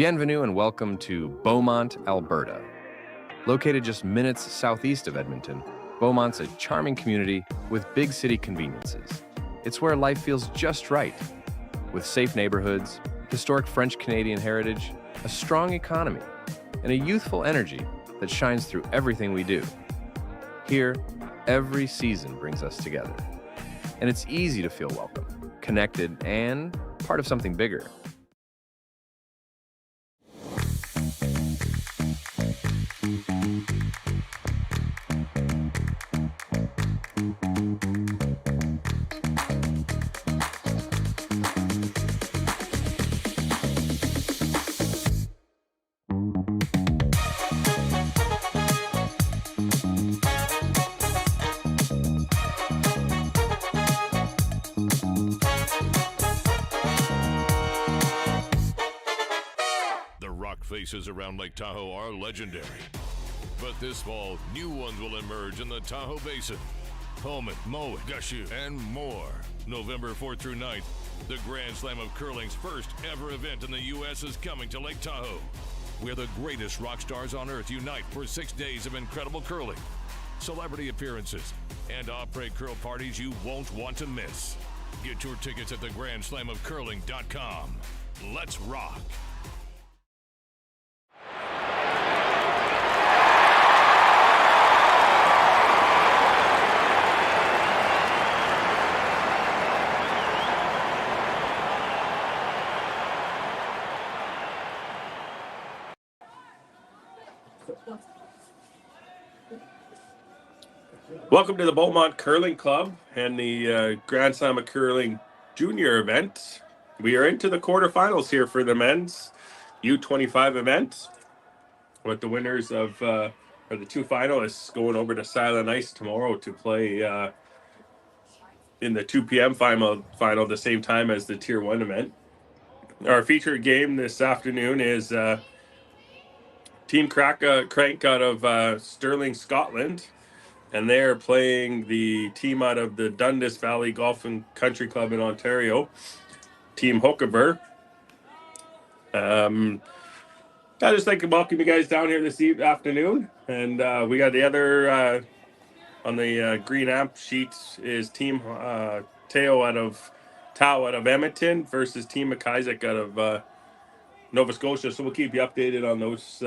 Bienvenue and welcome to Beaumont, Alberta. Located just minutes southeast of Edmonton, Beaumont's a charming community with big city conveniences. It's where life feels just right, with safe neighborhoods, historic French-Canadian heritage, a strong economy, and a youthful energy that shines through everything we do. Here, every season brings us together, and it's easy to feel welcome, connected, and part of something bigger. Faces around Lake Tahoe are legendary. But this fall, new ones will emerge in the Tahoe Basin. Pullman, Mowat, Gushu, and more. November 4th through 9th, the Grand Slam of Curling's first ever event in the U.S. is coming to Lake Tahoe, where the greatest rock stars on earth unite for 6 days of incredible curling, celebrity appearances, and après curl parties you won't want to miss. Get your tickets at thegrandslamofcurling.com. Let's rock. Welcome to the Beaumont Curling Club and the Grand Slam of Curling Junior event. We are into the quarterfinals here for the men's U25 event, with the winners of or the two finalists going over to Silent Ice tomorrow to play in the 2 p.m. final the same time as the Tier 1 event. Our featured game this afternoon is Team Craik out of Stirling, Scotland. And they're playing the team out of the Dundas Valley Golf and Country Club in Ontario, Team Hocevar. I just like to welcome you guys down here this afternoon. And we got the other on the green amp sheets is Team Tao out of Edmonton versus Team McIsaac out of Nova Scotia. So we'll keep you updated on those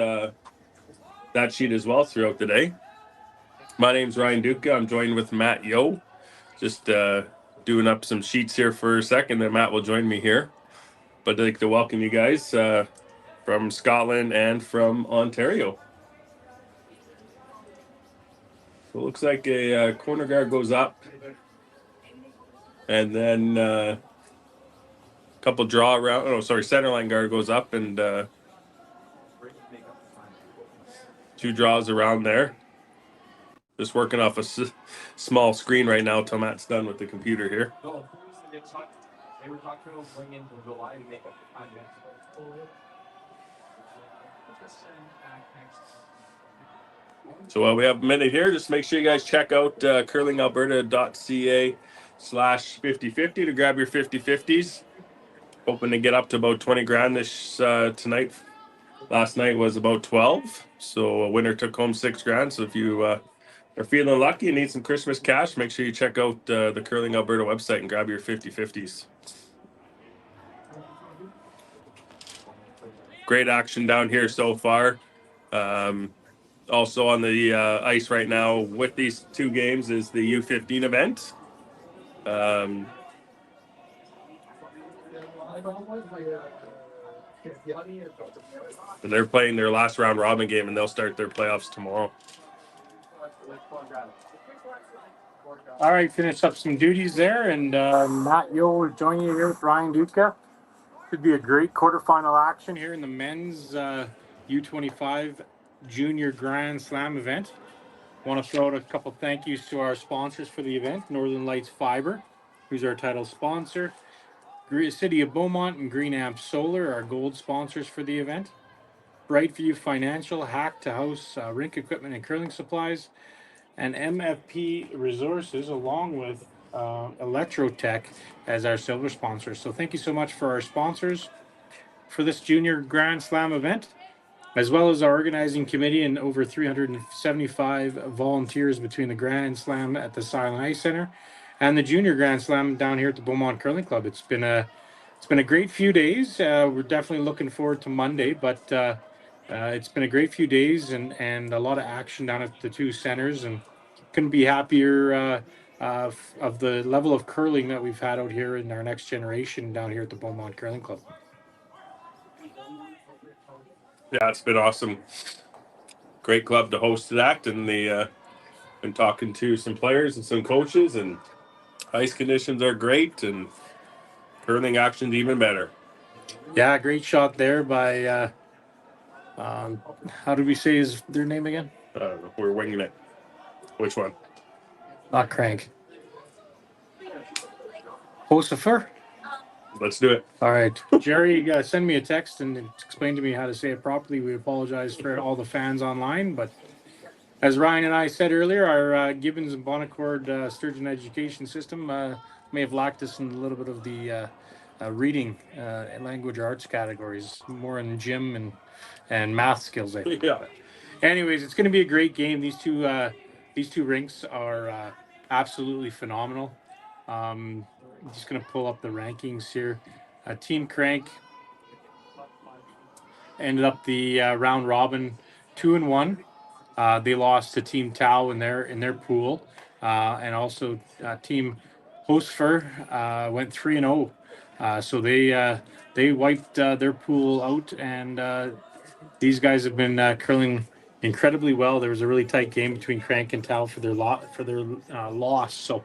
that sheet as well throughout the day. My name's Ryan Duca. I'm joined with Matt Yo. Just doing up some sheets here for a second, then Matt will join me here. But I'd like to welcome you guys from Scotland and from Ontario. So it looks like a corner guard goes up, and then a couple draw around. Oh, sorry, center line guard goes up, and two draws around there. Just working off a small screen right now till Matt's done with the computer here. So we have a minute here. Just make sure you guys check out curlingalberta.ca/5050 to grab your 50/50s. Hoping to get up to about 20 grand this tonight. Last night was about 12. So a winner took home 6 grand. So if you are feeling lucky and need some Christmas cash, make sure you check out the Curling Alberta website and grab your 50/50s. Great action down here so far. Also on the ice right now with these two games is the U15 event. They're playing their last round robin game, and they'll start their playoffs tomorrow. All right, finish up some duties there, and Matt Yo will join you here with Ryan Duca. Should be a great quarterfinal action here in the men's U25 Junior Grand Slam event. Want to throw out a couple thank yous to our sponsors for the event: Northern Lights Fiber, who's our title sponsor; City of Beaumont and Green Amp Solar, our gold sponsors for the event; Brightview Financial, Hack to House Rink Equipment and Curling Supplies; and MFP Resources, along with Electrotech as our silver sponsors. So thank you so much for our sponsors. for this junior Grand Slam event, as well as our organizing committee and over 375 volunteers between the Grand Slam at the Silent Ice Center and the Junior Grand Slam down here at the Beaumont Curling Club. It's been a great few days. We're definitely looking forward to Monday, but it's been a great few days and a lot of action down at the two centers, and couldn't be happier of the level of curling that we've had out here in our next generation down here at the Beaumont Curling Club. Yeah, it's been awesome. Great club to host that, and been talking to some players and some coaches, and ice conditions are great, and curling action's even better. Yeah, great shot there by how did we say their name again? We're winging it. Which one? Not Craik. Hocevar? Let's do it. All right. Jerry, send me a text and explain to me how to say it properly. We apologize for all the fans online, but as Ryan and I said earlier, our Gibbons and Bonaccord Sturgeon education system may have lacked us in a little bit of the reading language arts categories, more in gym and math skills, I think. Yeah. Anyways, it's going to be a great game. These two rinks are absolutely phenomenal. I'm just going to pull up the rankings here. Team Craik ended up the round robin 2-1. They lost to Team Tau in their pool, and also Team Hocevar went 3-0. So they wiped their pool out, and these guys have been curling incredibly well. There was a really tight game between Craik and Tau for their loss. So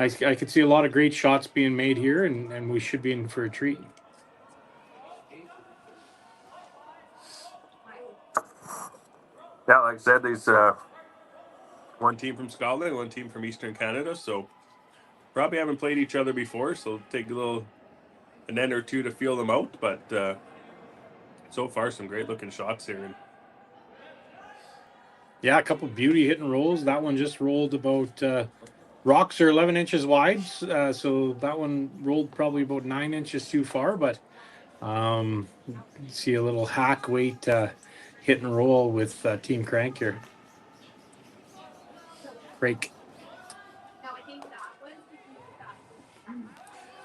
I could see a lot of great shots being made here, and we should be in for a treat. Yeah, like I said, there's one team from Scotland, one team from Eastern Canada, so probably haven't played each other before, so it'll take an end or two to feel them out, but so far some great looking shots here. Yeah, a couple beauty hit and rolls. That one just rolled about rocks are 11 inches wide, so that one rolled probably about 9 inches too far, but see a little hack weight hit and roll with Team Craik here. Craik.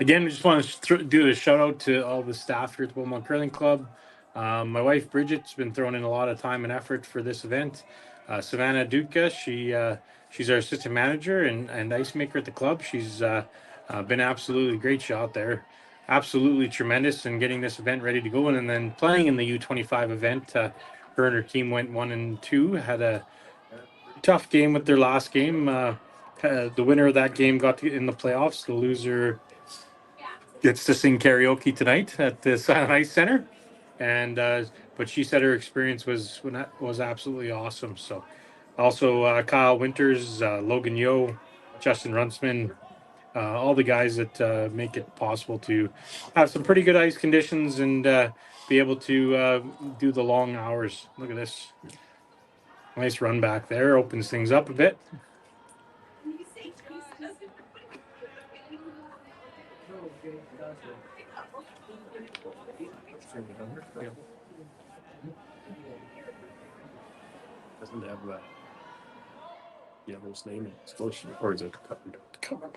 Again, I just want to do a shout out to all the staff here at the Beaumont Curling Club. My wife Bridget's been throwing in a lot of time and effort for this event. Savannah Dutka, she's our assistant manager and ice maker at the club. She's been absolutely great shot there. Absolutely tremendous in getting this event ready to go. And then playing in the U25 event, her and her team went 1-2, had a tough game with their last game. The winner of that game got in the playoffs. The loser gets to sing karaoke tonight at the Silent Ice Center. And but she said her experience was absolutely awesome. So also Kyle Winters, Logan Yo, Justin Runtsman, all the guys that make it possible to have some pretty good ice conditions and be able to do the long hours. Look at this. Nice run back there. Opens things up a bit. Doesn't have that yellow's name, or is it covered?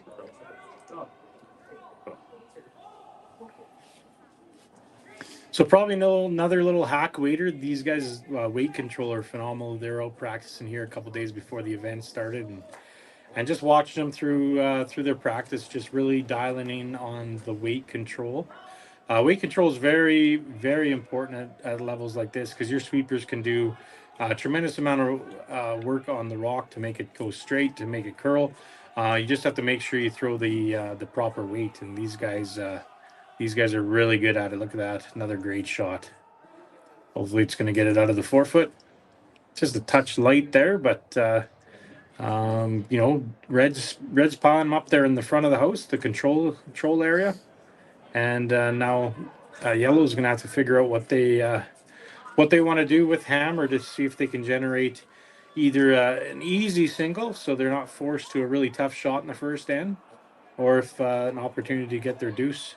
So probably another little hack waiter. These guys' weight control are phenomenal. They're out practicing here a couple days before the event started, and just watching them through their practice, just really dialing in on the weight control. Weight control is very, very important at levels like this because your sweepers can do a tremendous amount of work on the rock to make it go straight, to make it curl. You just have to make sure you throw the proper weight, and these guys are really good at it. Look at that, another great shot. Hopefully it's going to get it out of the forefoot. Just a touch light there, but Red's piling them up there in the front of the house, the control area. And now Yellow's going to have to figure out what they want to do with Hammer to see if they can generate either an easy single, so they're not forced to a really tough shot in the first end, or if an opportunity to get their deuce.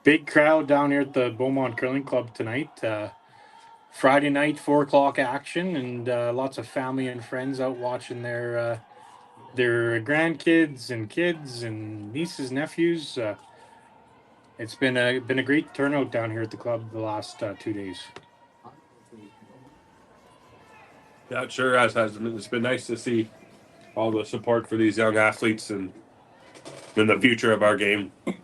Big crowd down here at the Beaumont Curling Club tonight. Friday night, 4 o'clock action, and lots of family and friends out watching their grandkids and kids and nieces, nephews. It's been a great turnout down here at the club the last 2 days. Yeah, it sure has. It's been nice to see all the support for these young athletes and the future of our game. A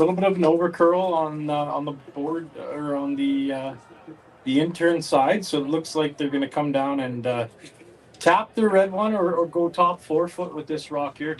little bit of an overcurl on the board or on the intern side, so it looks like they're going to come down and tap the red one or go top 4 foot with this rock here.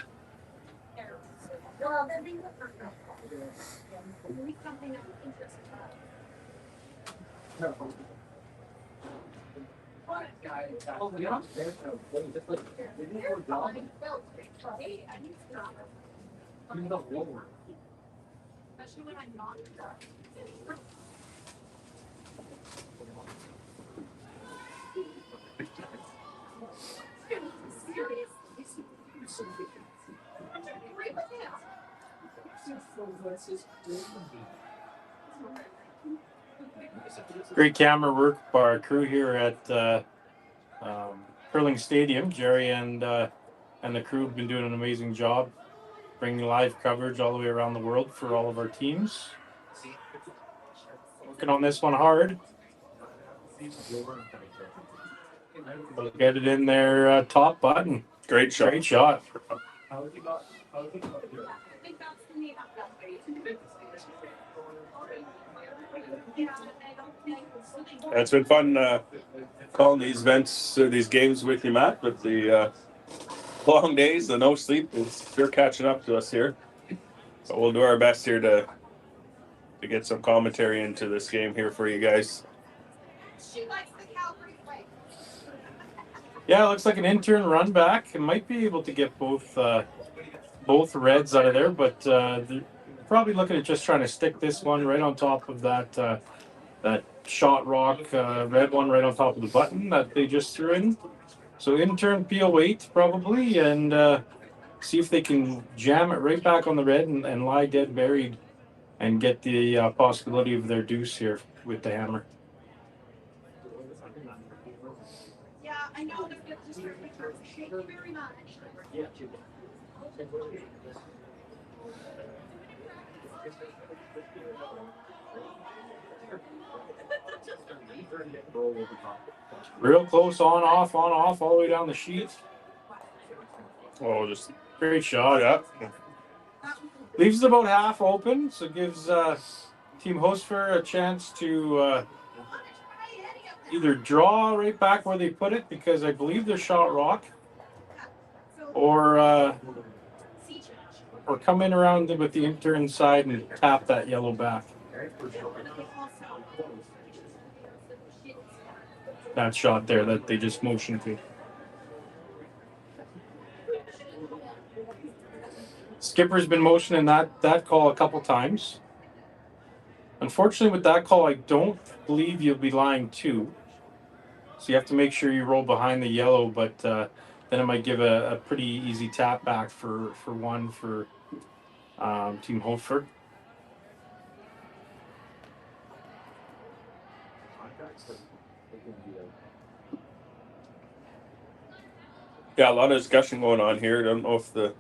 Great camera work by our crew here at Curling Stadium. Jerry and the crew have been doing an amazing job bringing live coverage all the way around the world for all of our teams. Working on this one hard. We'll get it in their top button. Great shot. Great shot. It's been fun calling these events, these games with you, Matt. But the long days, the no sleep is sure catching up to us here. But we'll do our best here to get some commentary into this game here for you guys. Yeah, it looks like an intern run back. It might be able to get both reds out of there, but they're probably looking at just trying to stick this one right on top of that shot rock red one right on top of the button that they just threw in. So intern peel weight probably and see if they can jam it right back on the red and lie dead buried and get the possibility of their deuce here with the hammer. Yeah, I know they're good. Just thank you very much. Real close, on, off, all the way down the sheet. Oh, just Great shot. yeah. Leaves it about half open, so gives Team Hocevar a chance to either draw right back where they put it, because I believe they're shot rock, or come in around with the intern side and tap that yellow back. That shot there that they just motioned to. Skipper's been motioning that call a couple times. Unfortunately, with that call, I don't believe you'll be lying 2. So you have to make sure you roll behind the yellow, but then it might give a pretty easy tap back for one for Team Hocevar. Yeah, a lot of discussion going on here. I don't know if the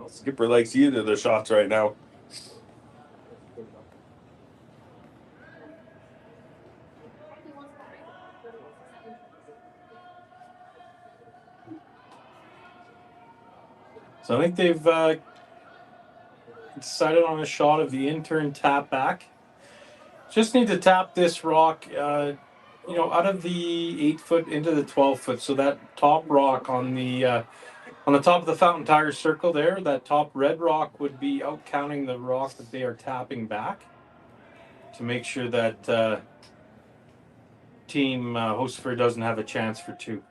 skipper likes either of the shots right now. So I think they've decided on a shot of the intern tap back. Just need to tap this rock, out of the 8 foot into the 12 foot. So that top rock on the top of the Fountain Tire circle there, that top red rock would be out counting the rock that they are tapping back to make sure that team Hocevar doesn't have a chance for two.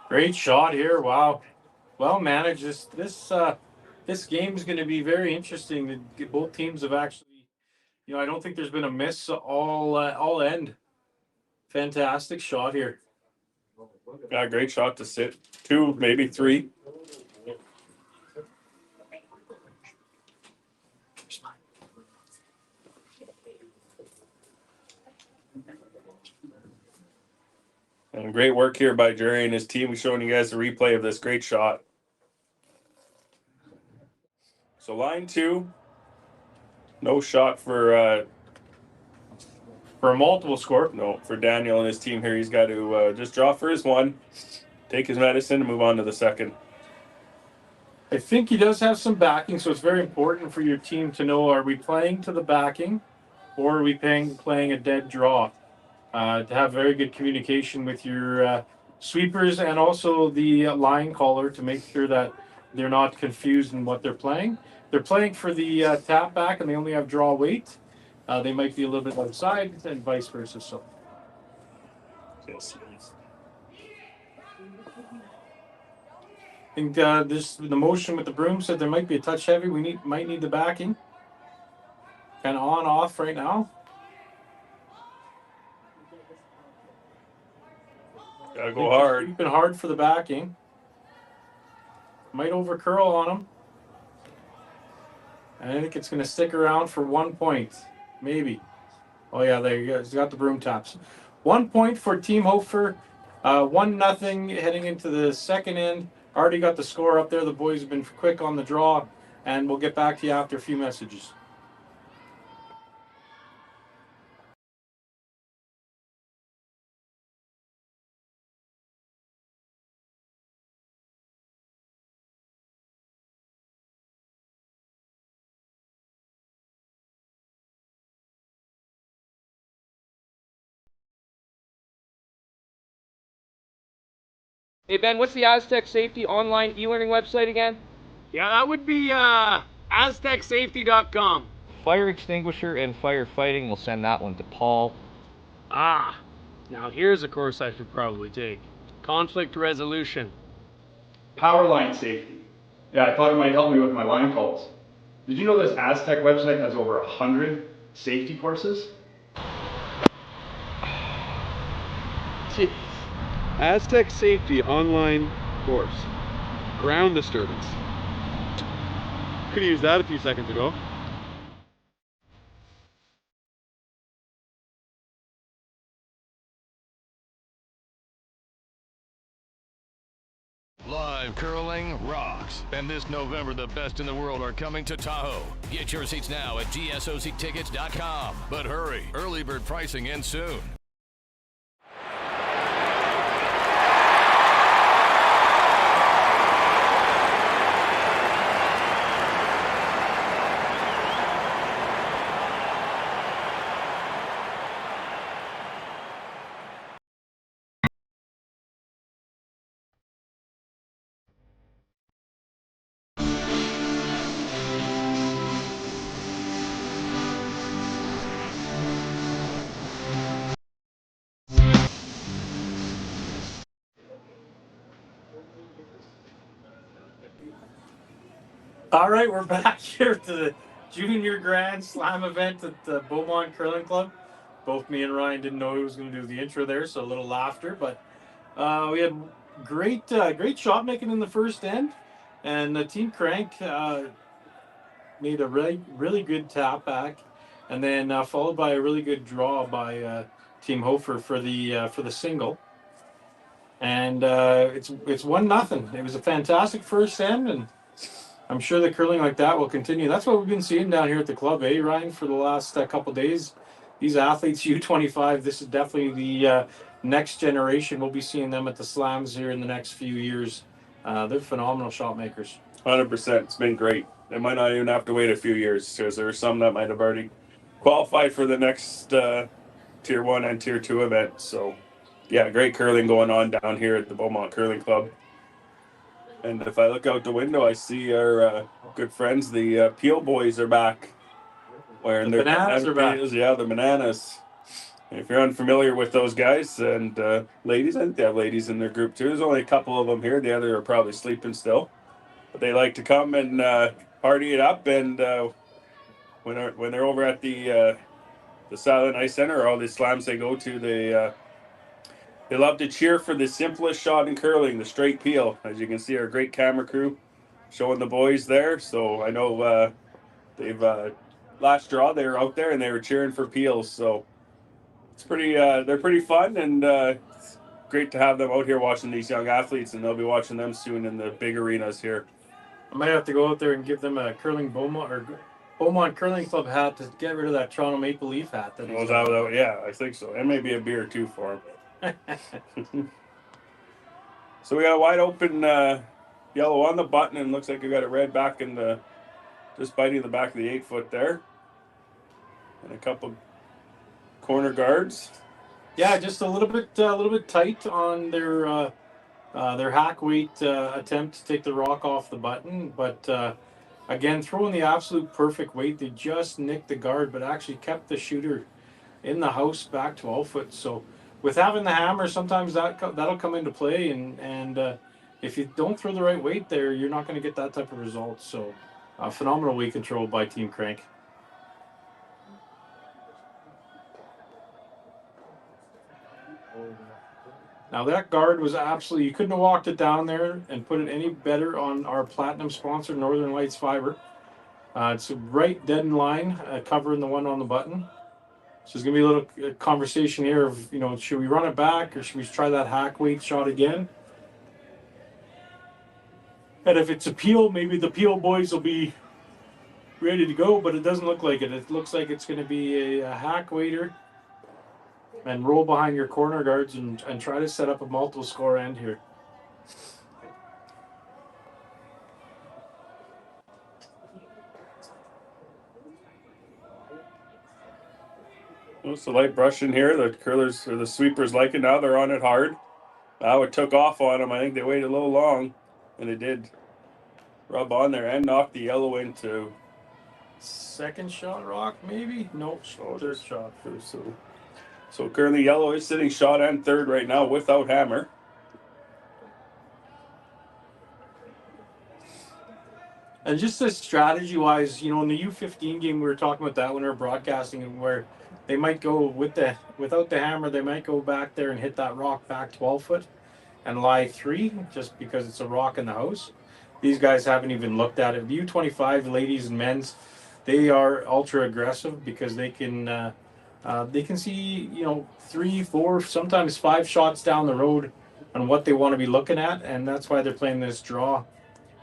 Great shot here. Wow. Well managed. This game is going to be very interesting. Both teams have actually, I don't think there's been a miss all end. Fantastic shot here. Yeah, great shot to sit. 2, maybe 3. And great work here by Jerry and his team. We're showing you guys the replay of this great shot. So line 2, no shot for a multiple score. No, for Daniel and his team here. He's got to just draw for his 1, take his medicine, and move on to the second. I think he does have some backing, so it's very important for your team to know, are we playing to the backing or are we playing a dead draw? To have very good communication with your sweepers and also the line caller to make sure that they're not confused in what they're playing. They're playing for the tap back and they only have draw weight. They might be a little bit outside and vice versa. So. Yes. I think the motion with the broom said there might be a touch heavy. We might need the backing. Kind of on off right now. Gotta go hard. Keeping hard for the backing. Might over curl on him. And I think it's going to stick around for 1 point. Maybe. Oh yeah, there you go. He's got the broom taps. 1 point for Team Hocevar. 1-0 heading into the second end. Already got the score up there. The boys have been quick on the draw. And we'll get back to you after a few messages. Hey Ben, what's the Aztec Safety online e-learning website again? Yeah, that would be aztecsafety.com. Fire extinguisher and firefighting, we'll send that one to Paul. Ah, now here's a course I should probably take. Conflict resolution. Power line safety. Yeah, I thought it might help me with my line calls. Did you know this Aztec website has over 100 safety courses? Jeez. Aztec Safety online course. Ground disturbance. Could have used that a few seconds ago. Live curling rocks. And this November, the best in the world are coming to Tahoe. Get your seats now at gsoctickets.com. But hurry, early bird pricing ends soon. All right, we're back here to the Junior Grand Slam event at the Beaumont Curling Club. Both me and Ryan didn't know he was going to do the intro there, so a little laughter. But we had great shot making in the first end, and Team Craik made a really good tap back, and then followed by a really good draw by Team Hofer for the single. And it's 1-0. It was a fantastic first end, and I'm sure the curling like that will continue. That's what we've been seeing down here at the club, Ryan, for the last couple days. These athletes, U25, this is definitely the next generation. We'll be seeing them at the slams here in the next few years. They're phenomenal shot makers. 100%. It's been great. They might not even have to wait a few years because there are some that might have already qualified for the next Tier 1 and Tier 2 event. So, yeah, great curling going on down here at the Beaumont Curling Club. And if I look out the window, I see our good friends, the Peel Boys, are back. Wearing their Bananas are back. peels. Yeah, the Bananas. And if you're unfamiliar with those guys and ladies, I think they have ladies in their group too. There's only a couple of them here. The other are probably sleeping still. But they like to come and party it up. And when they're over at the Silent Ice Center or all the slams they go to, they love to cheer for the simplest shot in curling, the straight peel. As you can see, our great camera crew showing the boys there. So I know they've last draw they were out there and they were cheering for peels. So it's pretty. They're pretty fun, and it's great to have them out here watching these young athletes, and they'll be watching them soon in the big arenas here. I might have to go out there and give them a curling Beaumont Curling Club hat to get rid of that Toronto Maple Leaf hat. Yeah, I think so, and maybe a beer too for them. So we got a wide open yellow on the button, and looks like we got a red back in the just biting the back of the 8-foot there, and a couple corner guards. Yeah, just a little bit tight on their hack weight attempt to take the rock off the button, but again, throwing the absolute perfect weight. They just nicked the guard, but actually kept the shooter in the house back 12 foot. So with having the hammer, sometimes that'll come into play, and if you don't throw the right weight there, you're not going to get that type of result. So phenomenal weight control by Team Craik. Now that guard was absolutely, you couldn't have walked it down there and put it any better on our platinum sponsor, Northern Lights Fiber. It's right dead in line, covering the one on the button. So there's gonna be a little conversation here of, should we run it back or should we try that hack weight shot again? And if it's a peel, maybe the Peel boys will be ready to go, but it doesn't look like it. It looks like it's gonna be a hack waiter. And roll behind your corner guards and try to set up a multiple score end here. It's a light brush in here. The curlers or the sweepers like it now. They're on it hard. Now it took off on them. I think they waited a little long, and it did rub on there and knock the yellow into. Second shot rock, maybe? Nope, third shot. So currently yellow is sitting shot and third right now without hammer. And just this strategy-wise, in the U15 game, we were talking about that when we were broadcasting, where they might go without the hammer, they might go back there and hit that rock back 12 foot and lie 3 just because it's a rock in the house. These guys haven't even looked at it. The U25 ladies and men's, they are ultra aggressive because they can see 3, 4, sometimes 5 shots down the road on what they want to be looking at, and that's why they're playing this draw.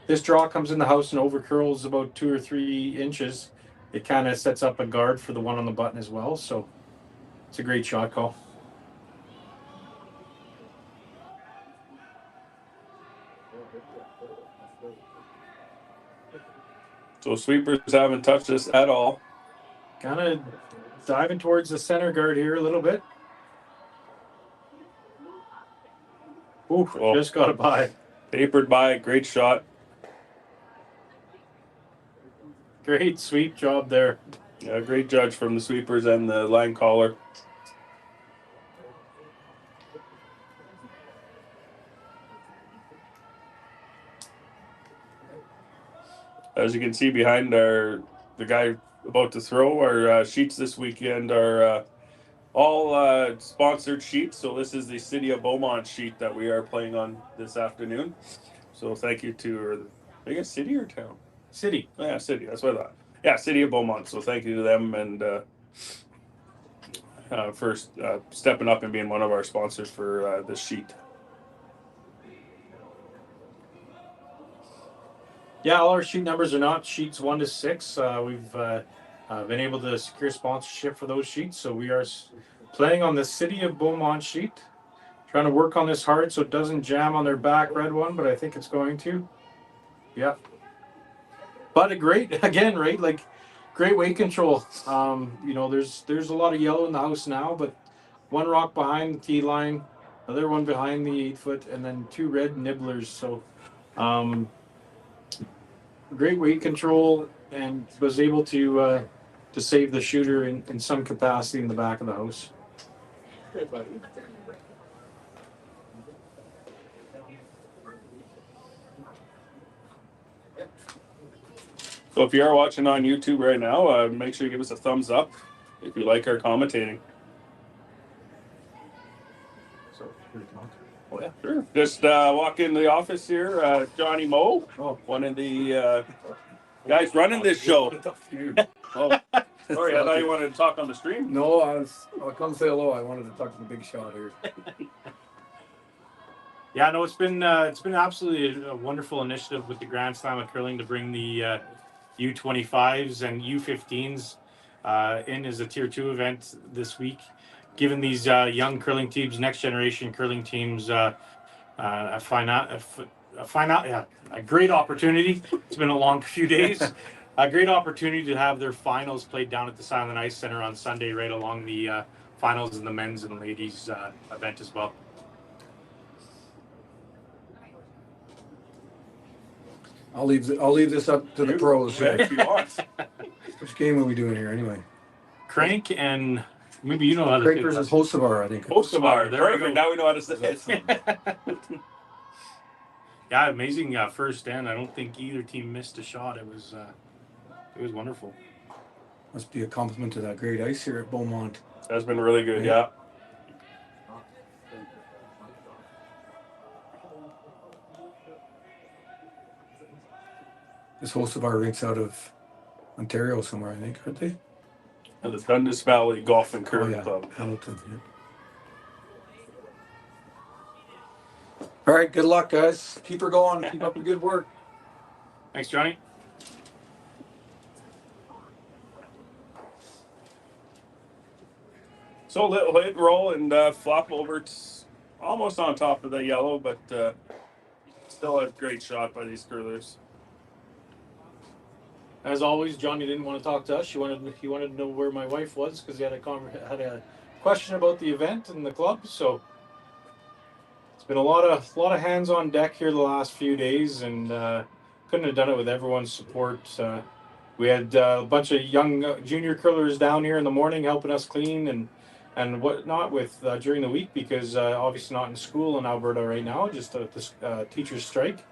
This draw comes in the house and over curls about 2 or 3 inches. It kind of sets up a guard for the one on the button as well, so it's a great shot call. So sweepers haven't touched this at all. Kind of diving towards the center guard here a little bit. Ooh, just got it by. Tapered by, great shot. Great sweep job there. Yeah, great judge from the sweepers and the line caller. As you can see behind the guy about to throw, our sheets this weekend are all sponsored sheets. So this is the City of Beaumont sheet that we are playing on this afternoon. So thank you to, I guess, city or town? City. Yeah, city. That's what I thought. Yeah, City of Beaumont. So thank you to them. And for stepping up and being one of our sponsors for this sheet. Yeah, all our sheet numbers are not sheets 1 to 6. We've been able to secure sponsorship for those sheets, so we are playing on the City of Beaumont sheet. Trying to work on this hard so it doesn't jam on their back red one, but I think it's going to. Yeah. But a great, again, right? Like great weight control. You know, there's a lot of yellow in the house now, but one rock behind the tee line, another one behind the 8 foot, and then 2 red nibblers. So great weight control, and was able to save the shooter in some capacity in the back of the house. Great, buddy. So if you are watching on YouTube right now, make sure you give us a thumbs up if you like our commentating. Oh yeah, sure. Just walk into the office here, Johnny Moe, one of the guys running this show. Oh, sorry, I thought you wanted to talk on the stream. No, I'll come say hello. I wanted to talk to the big shot here. Yeah, no, it's been absolutely a wonderful initiative with the Grand Slam of Curling to bring the U25s and U15s in as a Tier 2 event this week, giving these young curling teams, next generation curling teams, a great opportunity. It's been a long few days. A great opportunity to have their finals played down at the Silent Ice Center on Sunday, right along the finals in the men's and ladies event as well. I'll leave this up to the pros. If you want. Which game are we doing here anyway? Craik and maybe you know how to Craik versus Hocevar, I think. Hocevar. There we Perfect. go. Now we know how to say it. Yeah, amazing first end. I don't think either team missed a shot. It was wonderful. Must be a compliment to that great ice here at Beaumont. That's been really good, yeah. This Hocevar rinks out of Ontario somewhere, I think, aren't they? And the Dundas Valley Golf and Curling Club. Hamilton, yeah. All right, good luck, guys. Keep her going. Keep up the good work. Thanks, Johnny. So little hit, roll, and flop over. It's almost on top of the yellow, but still a great shot by these curlers. As always, Johnny didn't want to talk to us. He wanted to know where my wife was because he had a question about the event and the club. So it's been a lot of hands on deck here the last few days, and couldn't have done it with everyone's support. We had a bunch of young junior curlers down here in the morning helping us clean and whatnot with during the week because obviously not in school in Alberta right now, just this teachers' strike.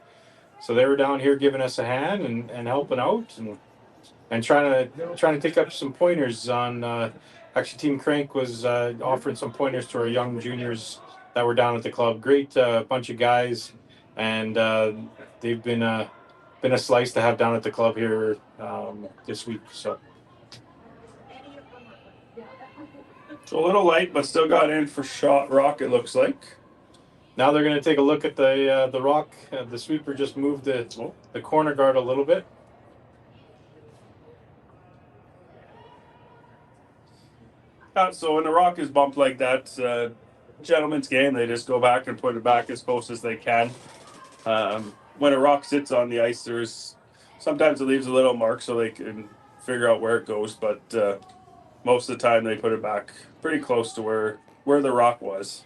So they were down here giving us a hand and helping out and trying to take up some pointers on. Actually, Team Craik was offering some pointers to our young juniors that were down at the club. Great bunch of guys, and they've been a slice to have down at the club here this week. So a little light, but still got in for shot rock. It looks like. Now they're going to take a look at the rock. The sweeper just moved the corner guard a little bit. So when the rock is bumped like that, it's a gentleman's game. They just go back and put it back as close as they can. When a rock sits on the ice, sometimes it leaves a little mark so they can figure out where it goes. But most of the time they put it back pretty close to where the rock was.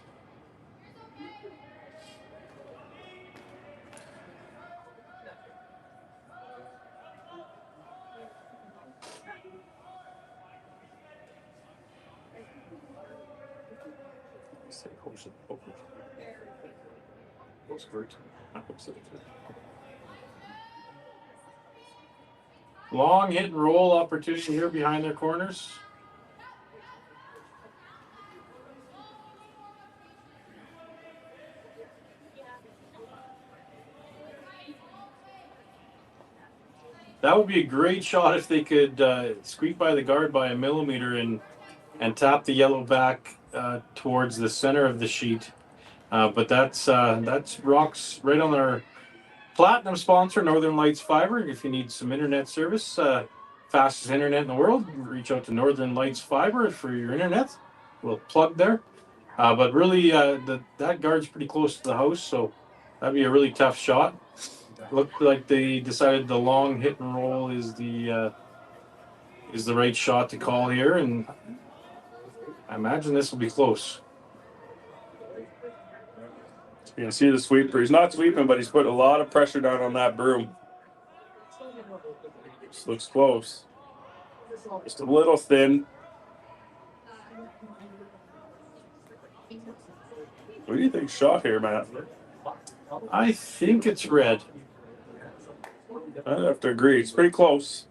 Long hit and roll opportunity here behind their corners. That would be a great shot if they could squeak by the guard by a millimeter and and tap the yellow back towards the center of the sheet. But that's rocks right on our platinum sponsor, Northern Lights Fiber. If you need some internet service, fastest internet in the world, reach out to Northern Lights Fiber for your internet. We'll plug there. But really, that guard's pretty close to the house, so that'd be a really tough shot. Looked like they decided the long hit and roll is the right shot to call here, and I imagine this will be close. You can see the sweeper. He's not sweeping, but he's put a lot of pressure down on that broom. This looks close. Just a little thin. What do you think shot here, Matt? I think it's red. I'd have to agree. It's pretty close.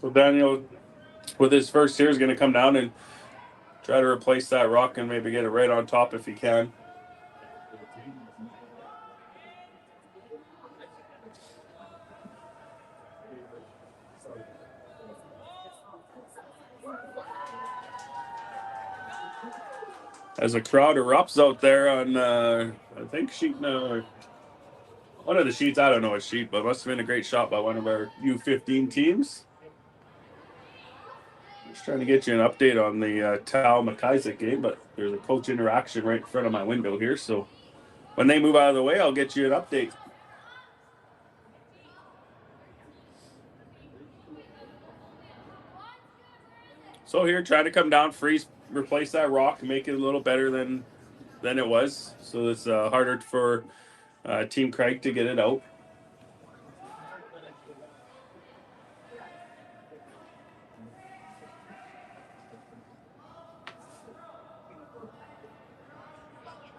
So Daniel, with his first here, is going to come down and try to replace that rock and maybe get it right on top if he can. As the crowd erupts out there on, I think sheet one of the sheets, I don't know what sheet, but it must have been a great shot by one of our U15 teams. Just trying to get you an update on the Tao McIsaac game, but there's a coach interaction right in front of my window here, so when they move out of the way, I'll get you an update. So here, try to come down, freeze, replace that rock, make it a little better than it was. So it's harder for Team Craik to get it out.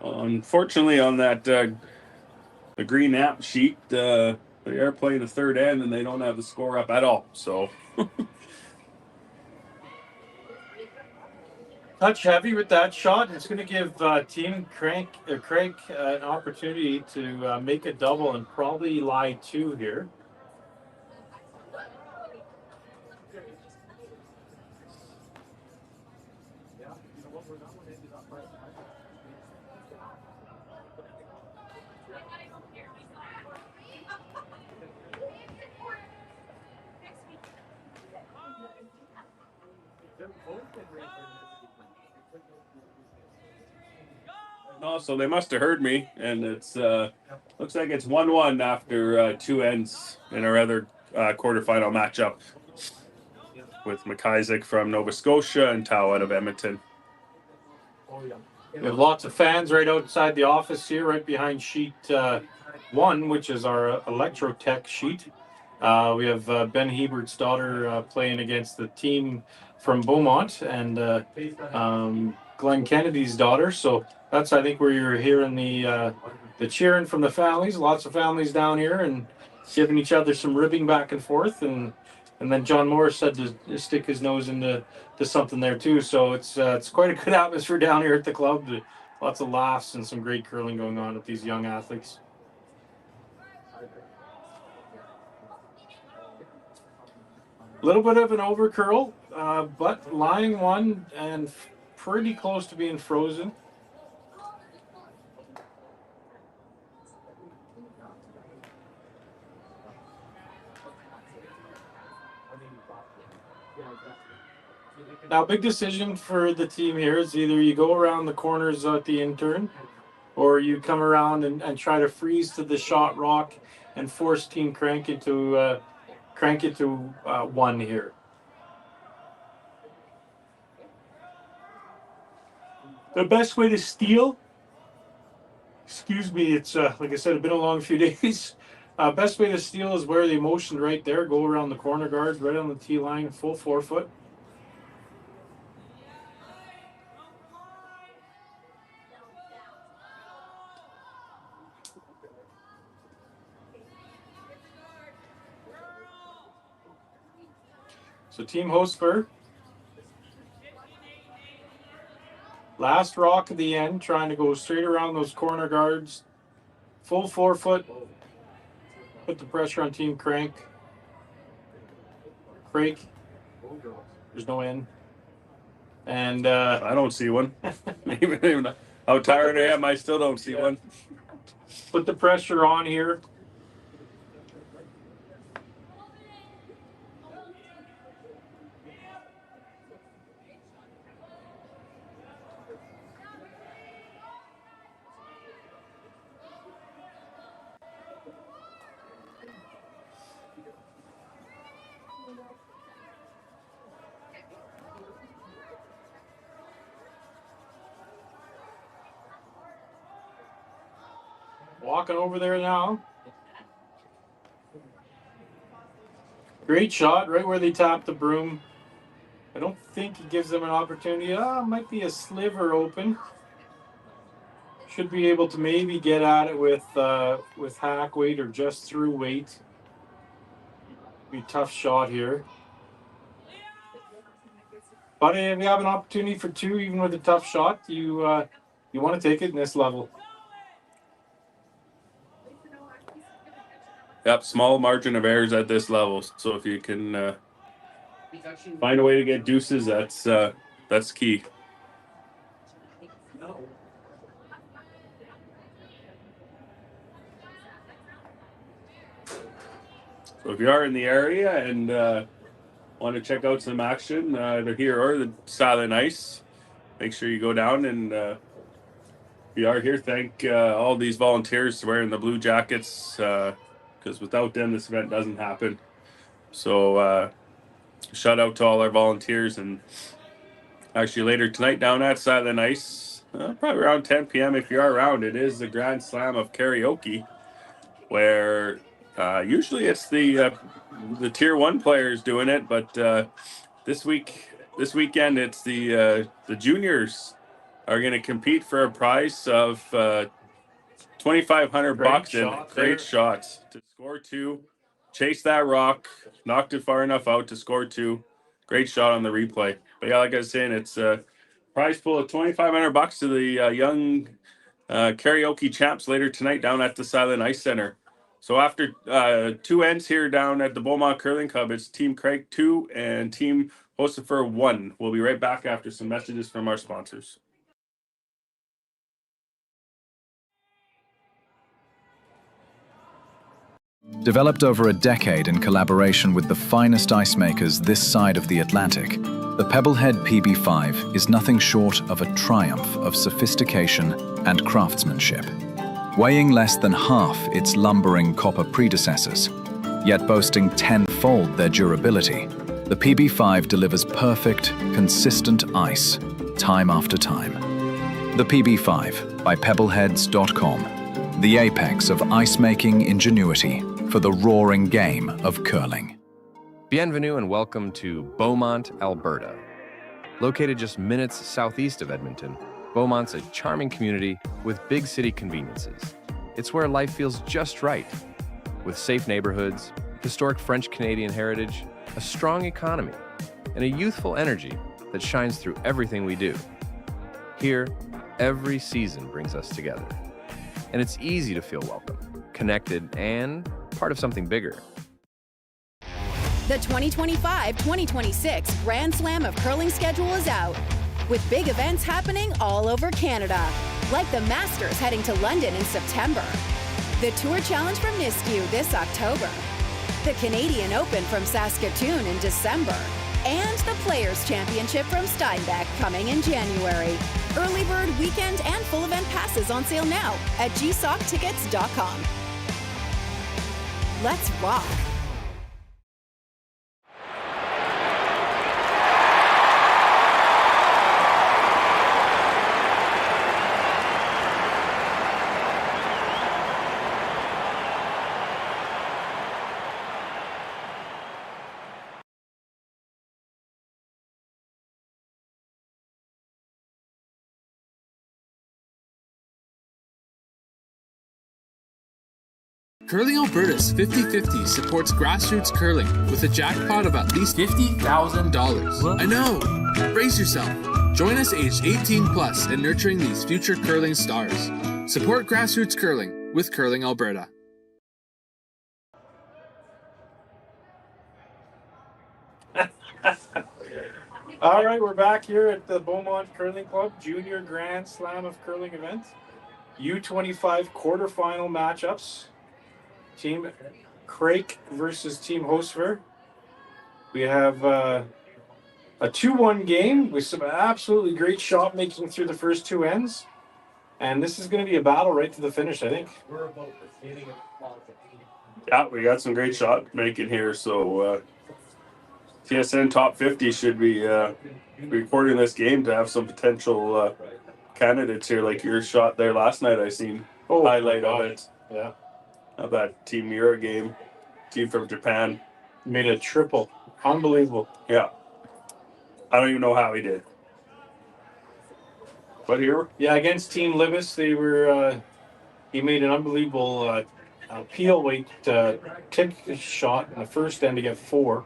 Unfortunately, on that the green app sheet, they are playing the third end and they don't have the score up at all. So Touch heavy with that shot. It's going to give Team Craik an opportunity to make a double and probably lie two here. no, so they must have heard me, and it's looks like it's 1-1 after two ends in our other quarterfinal matchup with McIsaac from Nova Scotia and Tao out of Edmonton. We have lots of fans right outside the office here, right behind sheet 1, which is our Electrotech sheet. We have Ben Hebert's daughter playing against the team from Beaumont, and Glenn Kennedy's daughter. So that's, I think, where you're hearing the cheering from the families. Lots of families down here and giving each other some ribbing back and forth. And then John Morris said to stick his nose into something there too. So it's quite a good atmosphere down here at the club. Lots of laughs and some great curling going on with these young athletes. A little bit of an over curl, but lying one and pretty close to being frozen. Now, big decision for the team here is either you go around the corners at the intern, or you come around and try to freeze to the shot rock and force Team Craik into one here. The best way to steal, excuse me, it's like I said, it's been a long few days. Best way to steal is where the motion right there, go around the corner guard, right on the tee line, full forefoot. So Team Hocevar, last rock at the end, trying to go straight around those corner guards, full forefoot, put the pressure on Team Craik. There's no in. And I don't see one. Even how tired I am, I still don't see one. put the pressure on here. Walking over there now. Great shot, right where they tapped the broom. I don't think he gives them an opportunity. Might be a sliver open. Should be able to maybe get at it with hack weight or just through weight. Be a tough shot here. But if you have an opportunity for two, even with a tough shot, you want to take it in this level. Yep, small margin of errors at this level. So if you can find a way to get deuces, that's key. So if you are in the area and want to check out some action, either here or the Silent Ice, make sure you go down. And if you are here, thank all these volunteers wearing the blue jackets, because without them, this event doesn't happen. So shout out to all our volunteers. And actually later tonight down at Silent Ice, probably around 10 p.m. if you are around, it is the Grand Slam of Karaoke, where usually it's the Tier 1 players doing it, but this weekend it's the juniors are going to compete for a prize of $2,500 and great shots to score two, chase that rock, knocked it far enough out to score two. Great shot on the replay. But yeah, like I was saying, it's a prize pool of $2,500 to the young karaoke champs later tonight down at the Silent Ice Center. So after two ends here down at the Beaumont Curling Club, it's Team Craik 2 and Team Hocevar 1. We'll be right back after some messages from our sponsors. Developed over a decade in collaboration with the finest ice makers this side of the Atlantic, the Pebblehead PB5 is nothing short of a triumph of sophistication and craftsmanship. Weighing less than half its lumbering copper predecessors, yet boasting tenfold their durability, the PB5 delivers perfect, consistent ice, time after time. The PB5 by Pebbleheads.com, the apex of ice-making ingenuity for the roaring game of curling. Bienvenue and welcome to Beaumont, Alberta. Located just minutes southeast of Edmonton, Beaumont's a charming community with big city conveniences. It's where life feels just right, with safe neighborhoods, historic French-Canadian heritage, a strong economy, and a youthful energy that shines through everything we do. Here, every season brings us together, and it's easy to feel welcome, connected, and part of something bigger. The 2025-2026 Grand Slam of Curling schedule is out, with big events happening all over Canada, like the Masters heading to London in September, the Tour Challenge from Nisku this October, the Canadian Open from Saskatoon in December, and the Players' Championship from Steinbeck coming in January. Early bird weekend and full event passes on sale now at gsoctickets.com. Let's rock! Curling Alberta's 50-50 supports grassroots curling with a jackpot of at least $50,000. I know! Brace yourself. Join us aged 18 plus in nurturing these future curling stars. Support grassroots curling with Curling Alberta. All right, we're back here at the Beaumont Curling Club Junior Grand Slam of Curling event. U25 quarterfinal matchups. Team Craik versus Team Hocevar. We have a 2-1 game with some absolutely great shot making through the first two ends. And this is going to be a battle right to the finish, I think. Yeah, we got some great shot making here. So TSN top 50 should be recording this game to have some potential candidates here, like your shot there last night. I seen highlight of it. Yeah. Of that Team Mura game, team from Japan. Made a triple. Unbelievable. Yeah. I don't even know how he did. But here? Yeah, against Team Libis, they were. He made an unbelievable peel weight kick shot in the first end to get 4.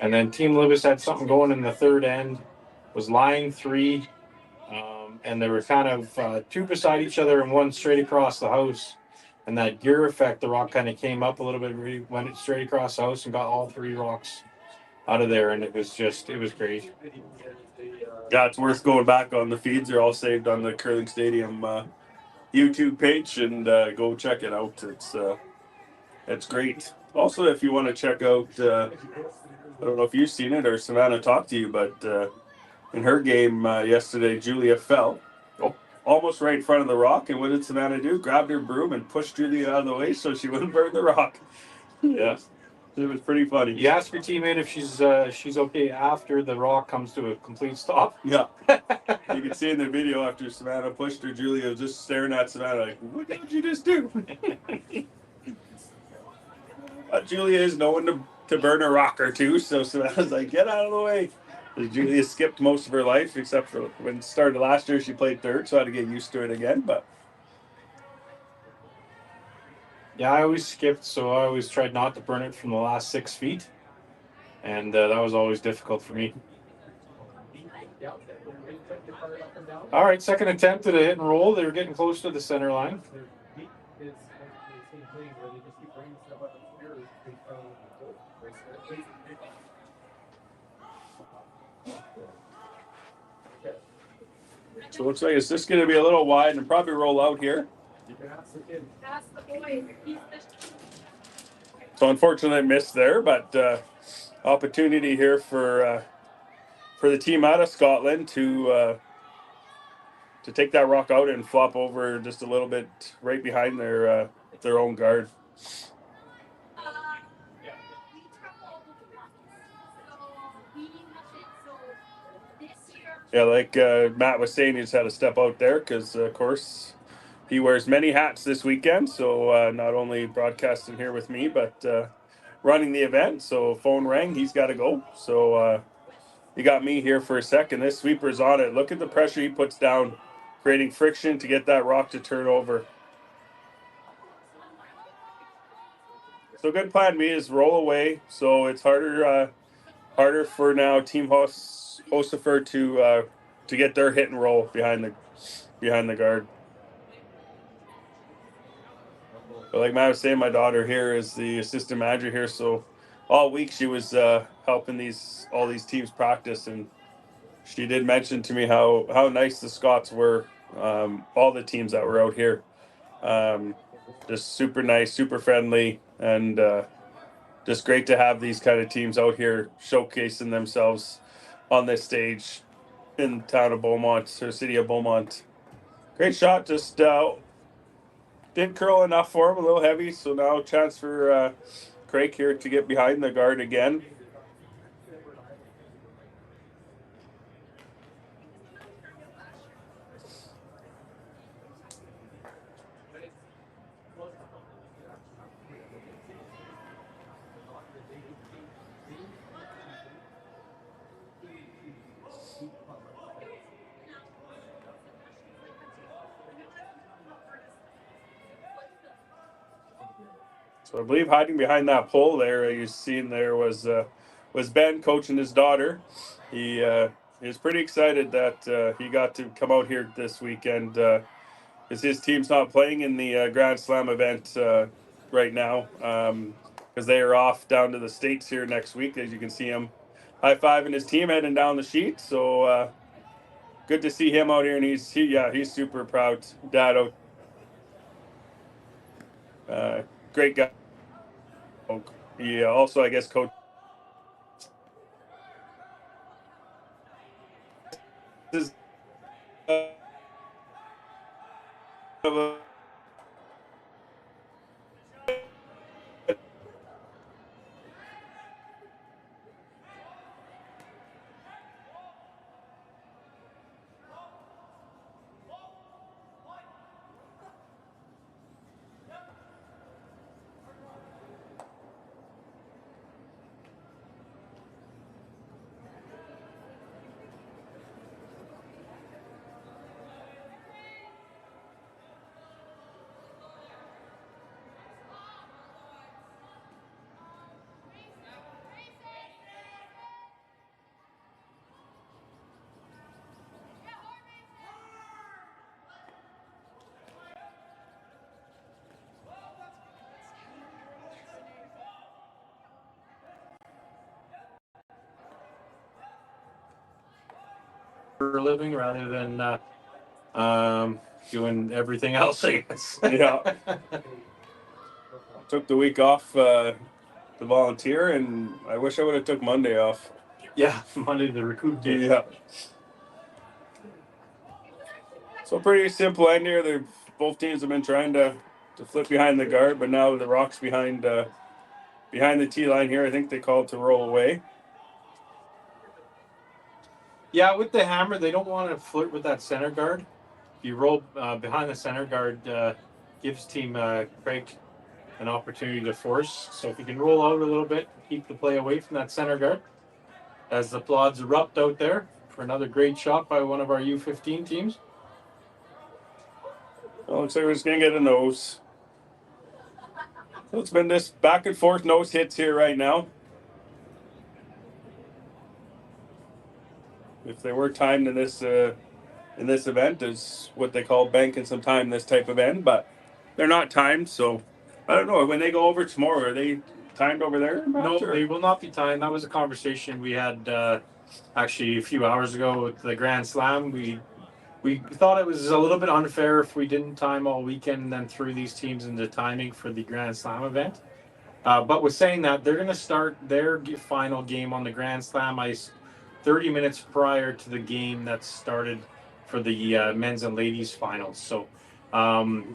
And then Team Libis had something going in the third end, was lying 3. And they were kind of 2 beside each other and 1 straight across the house. And that gear effect, the rock kind of came up a little bit, went straight across the house and got all 3 rocks out of there. And it was great. Yeah, it's worth going back on the feeds. They're all saved on the Curling Stadium YouTube page, and go check it out. It's great. Also, if you want to check out, I don't know if you've seen it or Savannah talked to you, but in her game yesterday, Julia fell almost right in front of the rock. And what did Savannah do? Grabbed her broom and pushed Julia out of the way so she wouldn't burn the rock. Yeah, it was pretty funny. You ask your teammate if she's okay after the rock comes to a complete stop. Yeah. You can see in the video after Savannah pushed her, Julia was just staring at Savannah like, what did you just do? Julia is known to burn a rock or two, so Savannah's like, get out of the way. Julia skipped most of her life, except for when it started last year, she played third, so I had to get used to it again. But yeah, I always skipped, so I always tried not to burn it from the last 6 feet. And that was always difficult for me. All right, second attempt at a hit and roll. They were getting close to the center line. So it looks like it's just going to be a little wide and probably roll out here. So unfortunately missed there, but opportunity here for the team out of Scotland to take that rock out and flop over just a little bit right behind their own guard. Yeah, like Matt was saying, he just had to step out there because, of course, he wears many hats this weekend. So not only broadcasting here with me, but running the event. So phone rang, he's got to go. So he got me here for a second. This sweeper's on it. Look at the pressure he puts down, creating friction to get that rock to turn over. So good plan B is roll away. So it's harder for now Team Hocevar to get their hit and roll behind the guard. But like Matt was saying, my daughter here is the assistant manager here, so all week she was helping all these teams practice, and she did mention to me how nice the Scots were, all the teams that were out here. Just super nice, super friendly, and just great to have these kind of teams out here showcasing themselves on this stage in the town of Beaumont, or city of Beaumont. Great shot, just didn't curl enough for him, a little heavy, so now chance for Craik here to get behind the guard again. So I believe hiding behind that pole there, you're seeing there was Ben coaching his daughter. He is pretty excited that he got to come out here this weekend. As his team's not playing in the Grand Slam event right now because they are off down to the States here next week. As you can see him high-fiving his team heading down the sheet. So good to see him out here, and he's super proud. Dad out. Great guy. He also, I guess, coach. This is for a living rather than doing everything else, I guess. Yeah. Took the week off to volunteer, and I wish I would have took Monday off. Yeah, Monday the recoup day. Yeah. So pretty simple end here. Both teams have been trying to flip behind the guard, but now the Rock's behind the tee line here. I think they called to roll away. Yeah, with the hammer, they don't want to flirt with that center guard. If you roll behind the center guard, gives team Craik an opportunity to force. So if you can roll out a little bit, keep the play away from that center guard. As the applause erupt out there for another great shot by one of our U15 teams. Well, looks like we're just going to get a nose. So it's been this back and forth nose hits here right now. If they were timed in this event, is what they call banking some time this type of end, but they're not timed, so I don't know. When they go over tomorrow, are they timed over there? No, they will not be timed. That was a conversation we had actually a few hours ago with the Grand Slam. We thought it was a little bit unfair if we didn't time all weekend and then threw these teams into timing for the Grand Slam event. But with saying that, they're going to start their final game on the Grand Slam ice 30 minutes prior to the game that started for the men's and ladies finals. So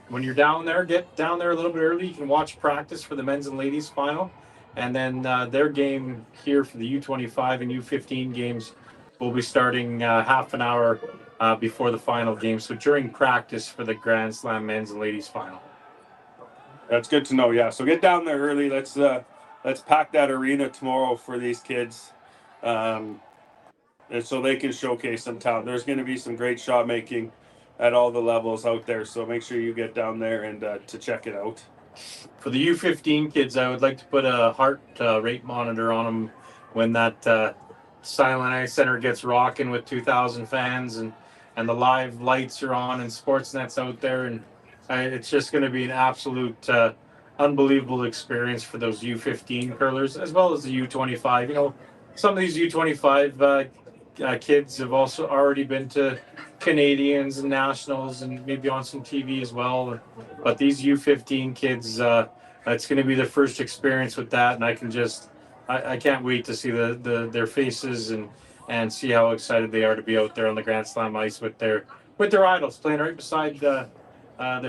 when you're down there, get down there a little bit early. You can watch practice for the men's and ladies final. And then their game here for the U25 and U15 games will be starting half an hour before the final game. So during practice for the Grand Slam men's and ladies final. That's good to know. Yeah. So get down there early. Let's pack that arena tomorrow for these kids. And so they can showcase some talent. There's going to be some great shot making at all the levels out there. So make sure you get down there and to check it out. For the U15 kids, I would like to put a heart rate monitor on them when that Silent Ice Center gets rocking with 2,000 fans and the live lights are on and Sportsnet's out there. And it's just going to be an absolute unbelievable experience for those U15 curlers as well as the U25. You know, some of these U25 kids have also already been to Canadians and nationals and maybe on some TV as well. But these U15 kids, it's going to be their first experience with that, and I can't wait to see their faces and see how excited they are to be out there on the Grand Slam ice with their idols, playing right beside the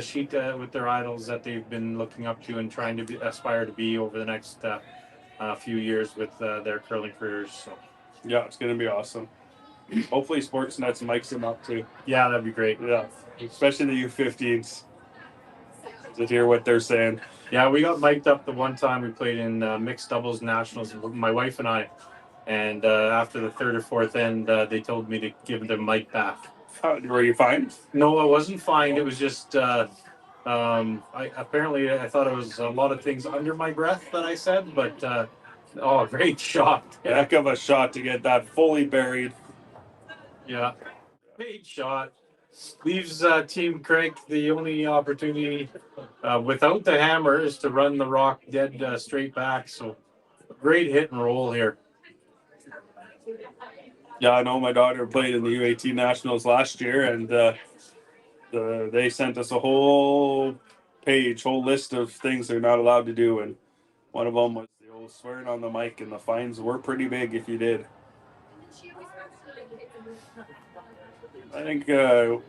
sheet with their idols that they've been looking up to and trying to aspire to be over the next few years with their curling careers. So. Yeah, it's going to be awesome. Hopefully Sportsnet's mics them up too. Yeah, that'd be great. Yeah, especially the U15s to hear what they're saying. Yeah, we got mic'd up the one time we played in mixed doubles nationals, my wife and I. And after the third or fourth end, they told me to give the mic back. Were you fined? No, I wasn't fined. It was just apparently I thought it was a lot of things under my breath that I said, but great shot. Heck of a shot to get that fully buried. Yeah, great shot. Leaves Team Craik the only opportunity without the hammer is to run the rock dead straight back. So great hit and roll here. Yeah, I know my daughter played in the U18 Nationals last year, and they sent us a whole list of things they're not allowed to do, and one of them was the old swearing on the mic, and the fines were pretty big if you did. I think Ben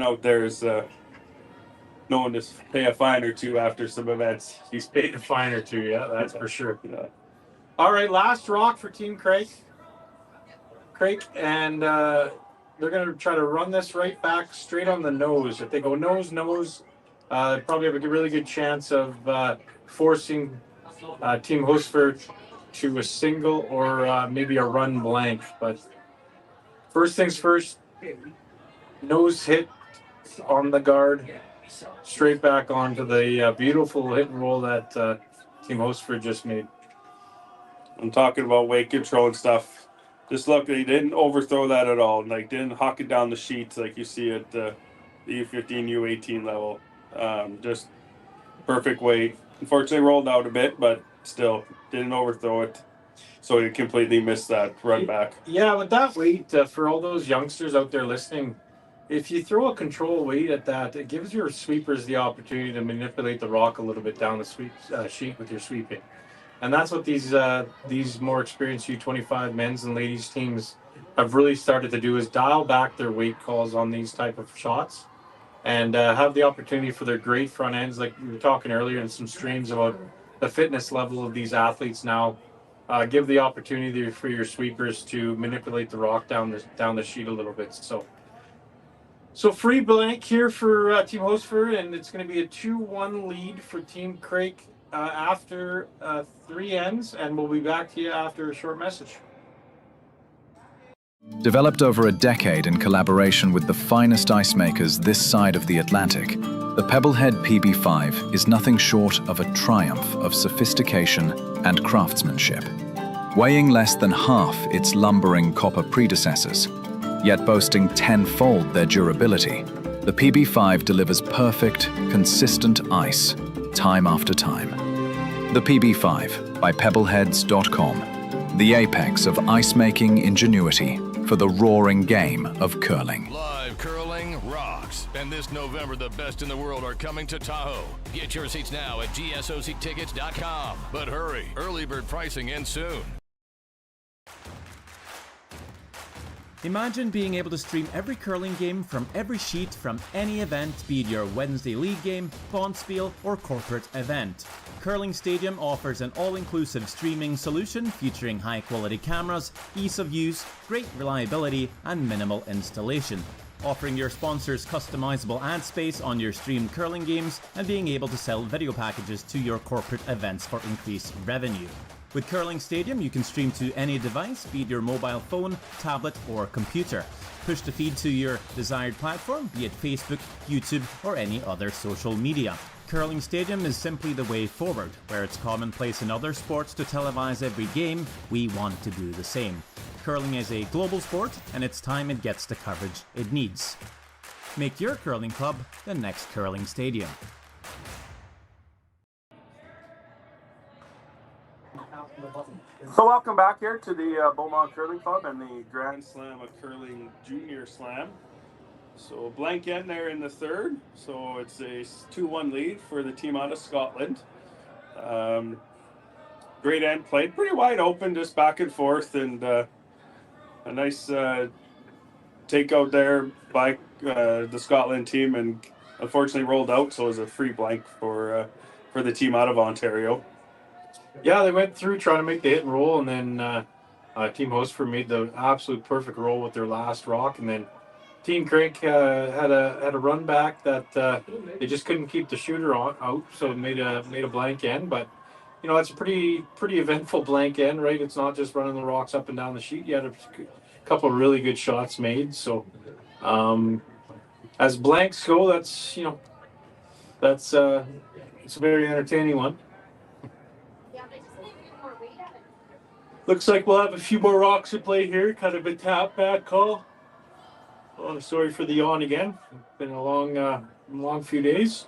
out there is known to pay a fine or two after some events. He's paid a fine or two, yeah, that's for sure. Yeah. All right, last rock for Team Craik. And they're going to try to run this right back straight on the nose. If they go nose, they probably have a really good chance of forcing Team Hocevar to a single or maybe a run blank. But first things first, nose hit on the guard, straight back onto the beautiful hit and roll that Team Hocevar just made. I'm talking about weight control and stuff. Just look, they didn't overthrow that at all. Like, didn't huck it down the sheets like you see at the U15, U18 level. Just perfect weight. Unfortunately, rolled out a bit, but still didn't overthrow it. So he completely missed that run back. Yeah, with that weight, for all those youngsters out there listening, if you throw a control weight at that, it gives your sweepers the opportunity to manipulate the rock a little bit down the sweep sheet with your sweeping. And that's what these more experienced U25 men's and ladies teams have really started to do, is dial back their weight calls on these type of shots and have the opportunity for their great front ends, like we were talking earlier in some streams about the fitness level of these athletes now. Give the opportunity for your sweepers to manipulate the rock down the sheet a little bit. So free blank here for Team Hocevar, and it's going to be a 2-1 lead for Team Craik after 3 ends, and we'll be back to you after a short message. Developed over a decade in collaboration with the finest ice makers this side of the Atlantic, the Pebblehead PB5 is nothing short of a triumph of sophistication and craftsmanship. Weighing less than half its lumbering copper predecessors, yet boasting tenfold their durability, the PB5 delivers perfect, consistent ice, time after time. The PB5 by Pebbleheads.com, the apex of ice-making ingenuity for the roaring game of curling. Live curling rocks. And this November, the best in the world are coming to Tahoe. Get your seats now at gsoctickets.com. But hurry, early bird pricing ends soon. Imagine being able to stream every curling game from every sheet from any event, be it your Wednesday league game, bonspiel, or corporate event. Curling Stadium offers an all-inclusive streaming solution featuring high-quality cameras, ease of use, great reliability, and minimal installation. Offering your sponsors customizable ad space on your streamed curling games and being able to sell video packages to your corporate events for increased revenue. With Curling Stadium, you can stream to any device, be it your mobile phone, tablet, or computer. Push the feed to your desired platform, be it Facebook, YouTube, or any other social media. Curling Stadium is simply the way forward. Where it's commonplace in other sports to televise every game, we want to do the same. Curling is a global sport, and it's time it gets the coverage it needs. Make your curling club the next Curling Stadium. So welcome back here to the Beaumont Curling Club and the Grand Slam of Curling Junior Slam. So blank end there in the third. So it's a 2-1 lead for the team out of Scotland. Great end played, pretty wide open, just back and forth, and a nice takeout there by the Scotland team, and unfortunately rolled out, so it was a free blank for the team out of Ontario. Yeah, they went through trying to make the hit and roll, and then Team Hocevar made the absolute perfect roll with their last rock, and then Team Craik had a run back that they just couldn't keep the shooter out, so it made a blank end. But you know, it's a pretty eventful blank end, right? It's not just running the rocks up and down the sheet. You had a couple of really good shots made. So as blanks go, it's a very entertaining one. Looks like we'll have a few more rocks to play here. Kind of a tap bad call. Oh, sorry for the yawn again. Been a long few days.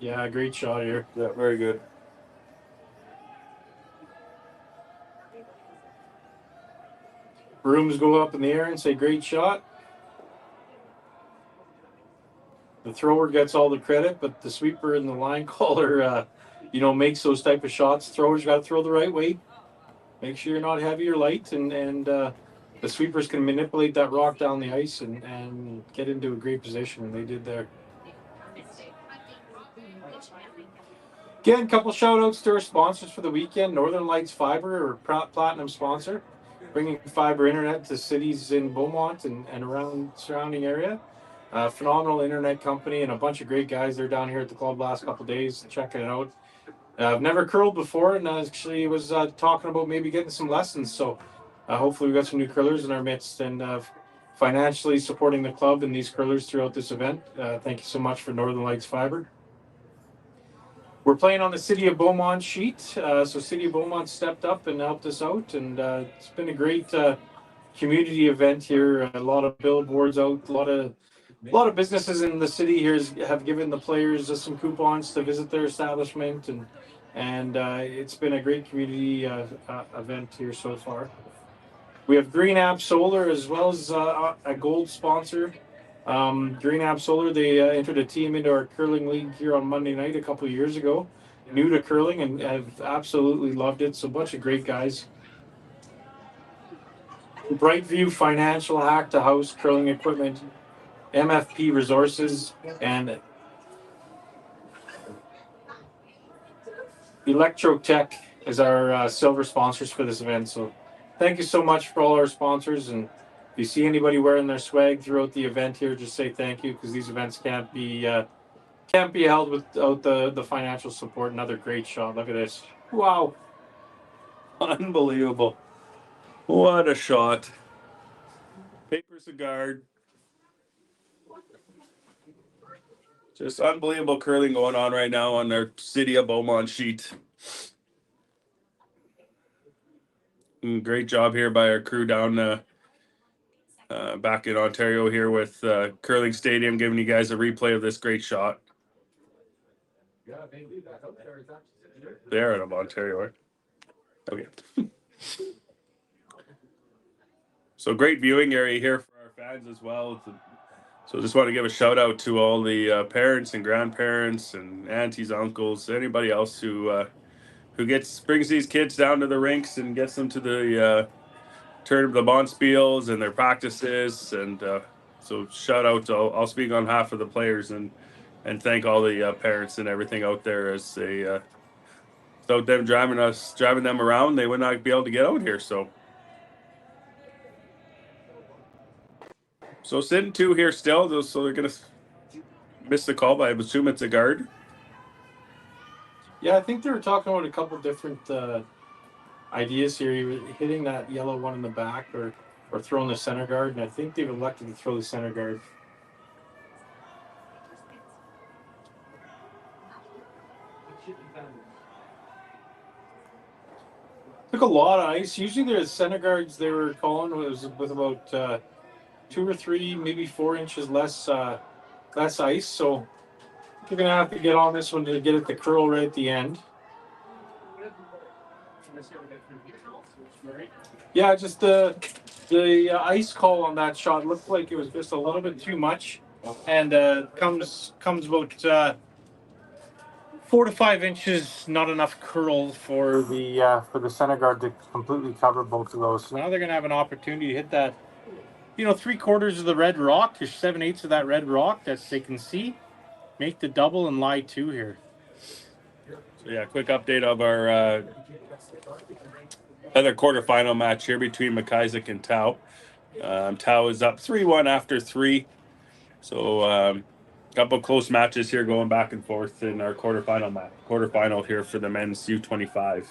Yeah, great shot here. Yeah, very good. Brooms go up in the air and say, great shot. The thrower gets all the credit, but the sweeper and the line caller, makes those type of shots. Throwers got to throw the right way. Make sure you're not heavy or light, and the sweepers can manipulate that rock down the ice and get into a great position, and they did there. Again, a couple shout outs to our sponsors for the weekend. Northern Lights Fiber, our platinum sponsor, bringing fiber internet to cities in Beaumont and around surrounding area. Phenomenal internet company and a bunch of great guys. They're down here at the club last couple of days checking it out. I've never curled before, and actually was talking about maybe getting some lessons. So hopefully we got some new curlers in our midst, and financially supporting the club and these curlers throughout this event. Thank you so much for Northern Lights Fiber. We're playing on the City of Beaumont sheet, so City of Beaumont stepped up and helped us out, and it's been a great community event here. A lot of billboards out, a lot of businesses in the city here have given the players some coupons to visit their establishment, and it's been a great community event here so far. We have Green App Solar as well as a gold sponsor. Green App Solar, they entered a team into our curling league here on Monday night a couple of years ago. New to curling and have absolutely loved it. So a bunch of great guys. Brightview Financial, Hack to House Curling Equipment, MFP Resources, and Electrotech is our silver sponsors for this event. So thank you so much for all our sponsors, and if you see anybody wearing their swag throughout the event here, just say thank you, because these events can't be held without the financial support. Another great shot. Look at this. Wow. Unbelievable. What a shot. Paper cigar. Just unbelievable curling going on right now on their City of Beaumont sheet. Great job here by our crew down back in Ontario here with Curling Stadium, giving you guys a replay of this great shot. They're out of Ontario, right? Okay. So great viewing area here for our fans as well. So just want to give a shout out to all the parents and grandparents and aunties, uncles, anybody else who brings these kids down to the rinks and gets them to the turn the bonspiels and their practices. And so shout out to I'll speak on behalf of the players and thank all the parents and everything out there, as they without them driving them around, they would not be able to get out here. So sitting two here still, so they're gonna miss the call, but I assume it's a guard. Yeah, I think they were talking about a couple different ideas here. He was hitting that yellow one in the back or throwing the center guard, and I think they've elected to throw the center guard. Took a lot of ice. Usually the center guards they were calling was with about 2 or 3, maybe 4 inches less ice. So you're gonna have to get on this one to get it to curl right at the end. Yeah, just the ice call on that shot looked like it was just a little bit too much, and comes about 4 to 5 inches, not enough curl for the center guard to completely cover both of those. So now they're gonna have an opportunity to hit that, 3/4 of the red rock, or 7/8 of that red rock that they can see, make the double and lie 2 here. So yeah, quick update of our other quarterfinal match here between McIsaac and Tau. Tau is up 3-1 after 3. So couple close matches here going back and forth in our quarterfinal here for the men's U25.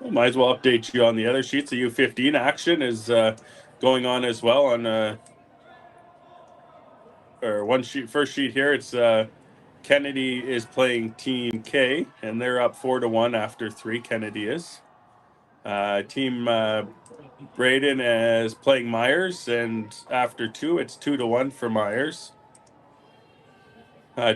Well, might as well update you on the other sheets. The U15 action is going on as well on first sheet here. It's Kennedy is playing Team K, and they're up 4-1 after 3. Kennedy is. Team Braden is playing Myers, and after 2, it's 2-1 for Myers.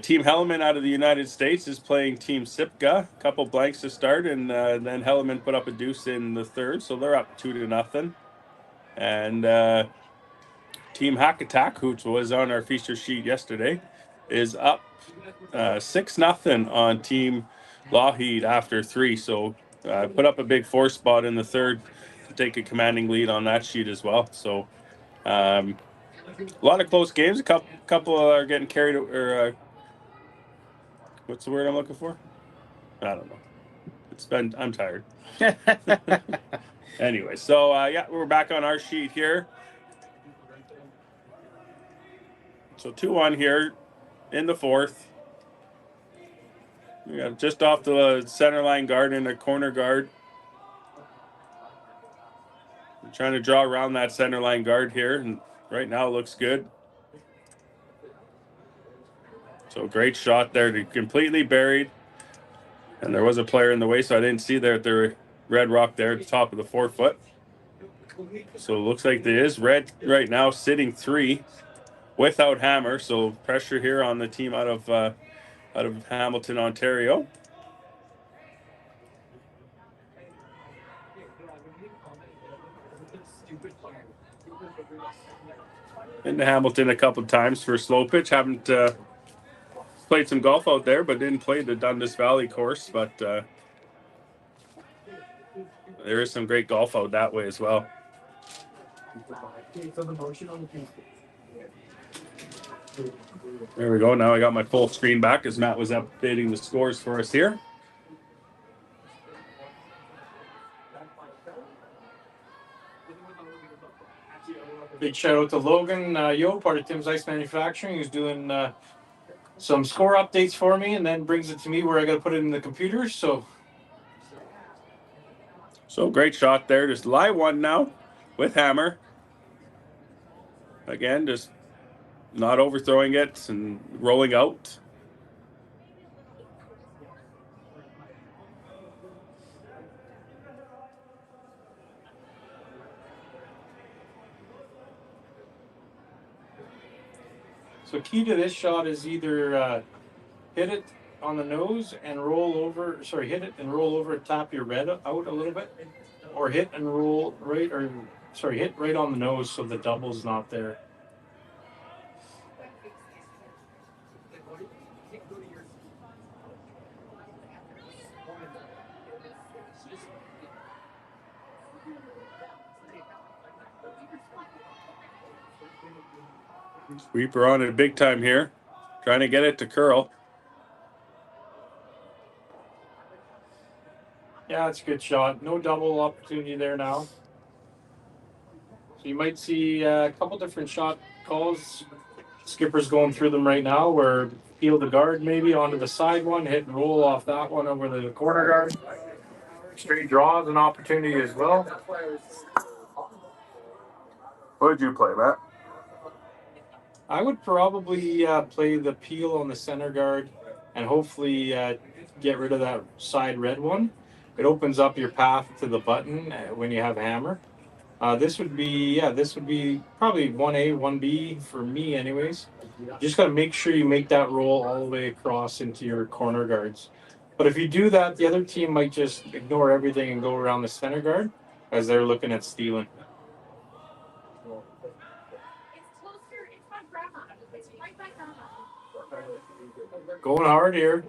Team Helleman out of the United States is playing Team Sipka. A couple blanks to start, and then Helleman put up a deuce in the third, so they're up 2-0. And Team Hackattack, who was on our feature sheet yesterday, is up 6-0 on Team Lougheed after 3. So put up a big 4 spot in the third to take a commanding lead on that sheet as well. So a lot of close games. A couple are getting carried, or what's the word I'm looking for? I don't know. I'm tired. Anyway, so yeah, we're back on our sheet here. So 2-1 here in the fourth. We got just off the center line guard and a corner guard. I'm trying to draw around that center line guard here, and right now it looks good. So great shot there, to completely buried. And there was a player in the way, so I didn't see the red rock there at the top of the 4 foot. So it looks like there is red right now sitting 3 without hammer. So pressure here on the team out of Hamilton, Ontario. Into Hamilton a couple times for slow pitch. Haven't played some golf out there, but didn't play the Dundas Valley course. But there is some great golf out that way as well. There we go. Now I got my full screen back as Matt was updating the scores for us here. Big shout out to Logan Yo, part of Tim's Ice Manufacturing, who's doing some score updates for me, and then brings it to me where I got to put it in the computer. So great shot there. Just live one now with hammer. Again, just not overthrowing it and rolling out. So key to this shot is either hit it on the nose and roll over. Sorry, hit it and roll over and tap your red out a little bit, or hit and roll right, or sorry, hit right on the nose so the double's not there. Sweeper on it big time here. Trying to get it to curl. Yeah, it's a good shot. No double opportunity there now. So you might see a couple different shot calls. Skipper's going through them right now, where peel the guard maybe onto the side one, hit and roll off that one over the corner guard. Straight draw is an opportunity as well. What did you play, Matt? I would probably play the peel on the center guard and hopefully get rid of that side red one. It opens up your path to the button when you have hammer. This would be probably 1A, 1B for me anyways. You just got to make sure you make that roll all the way across into your corner guards. But if you do that, the other team might just ignore everything and go around the center guard as they're looking at stealing. Going hard here.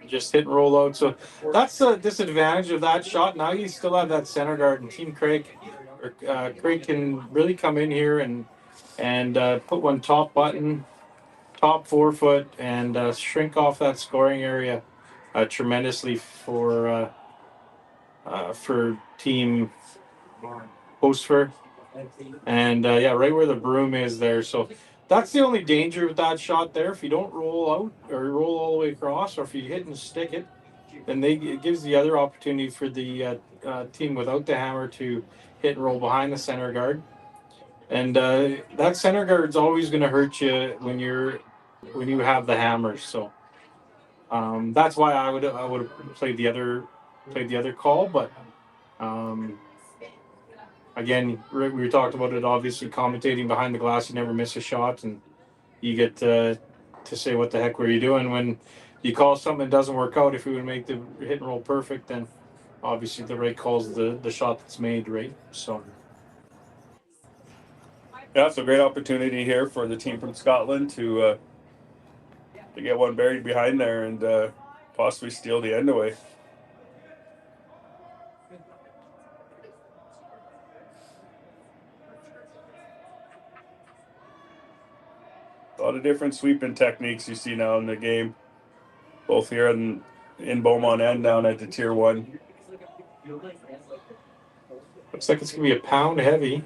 Just hit and roll out. So that's the disadvantage of that shot. Now you still have that center guard, and Team Craik, Craik can really come in here and put one top button, top 4 foot, and shrink off that scoring area tremendously for Team Hocevar. And yeah, right where the broom is there. So that's the only danger with that shot there. If you don't roll out or roll all the way across, or if you hit and stick it, then it gives the other opportunity for the team without the hammer to hit and roll behind the center guard. And that center guard's always going to hurt you when you have the hammers. So That's why I would have played the other call, but again, we talked about it. Obviously, commentating behind the glass, you never miss a shot, and you get to say what the heck were you doing when you call something that doesn't work out. If we would make the hit and roll perfect, then obviously the right call's the shot that's made, right? So. Yeah, it's a great opportunity here for the team from Scotland to get one buried behind there and possibly steal the end away. A lot of different sweeping techniques you see now in the game, both here in Beaumont and down at the Tier 1. Looks like it's going to be a pound heavy.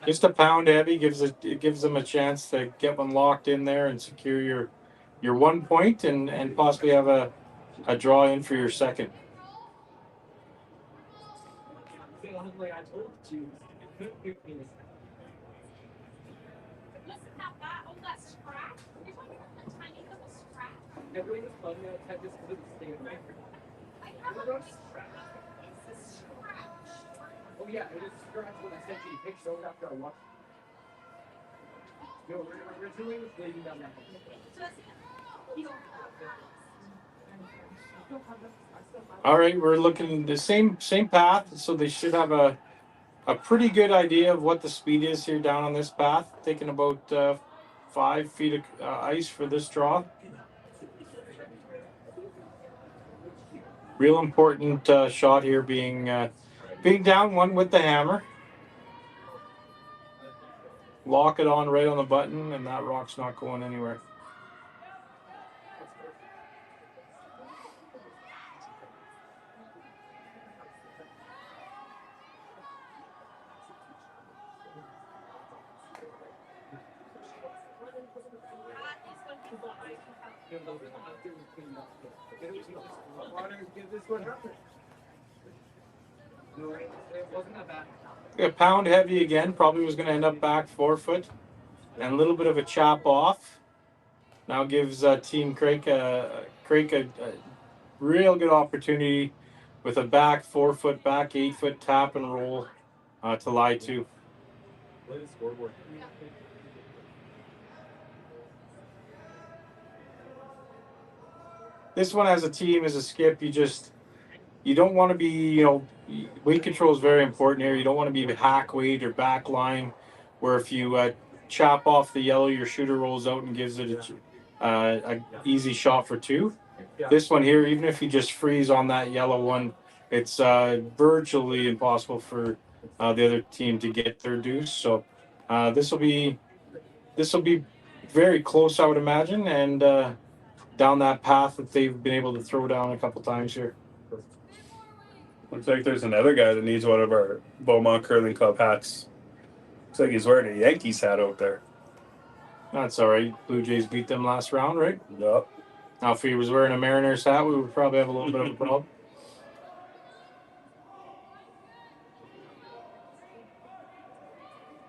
Just a pound heavy gives them a chance to get one locked in there and secure your 1 point and possibly have a draw in for your second. All right, we're looking the same path, so they should have a pretty good idea of what the speed is here down on this path. Taking about 5 feet of ice for this draw. Real important shot here being down one with the hammer. Lock it on right on the button, and that rock's not going anywhere. A pound heavy again, probably was going to end up back 4 foot, and a little bit of a chop off. Now gives Team Craik a real good opportunity with a back 4 foot, back 8 foot tap and roll to lie to. This one as a team, as a skip, you don't want to be, weight control is very important here. You don't want to be hack weight or back line, where if you chop off the yellow, your shooter rolls out and gives it a easy shot for 2. This one here, even if you just freeze on that yellow one, it's virtually impossible for the other team to get their deuce. So this will be very close, I would imagine, and down that path that they've been able to throw down a couple times here. Looks like there's another guy that needs one of our Beaumont Curling Club hats. Looks like he's wearing a Yankees hat out there. That's all right. Blue Jays beat them last round, right? Yep. Now, if he was wearing a Mariners hat, we would probably have a little bit of a problem.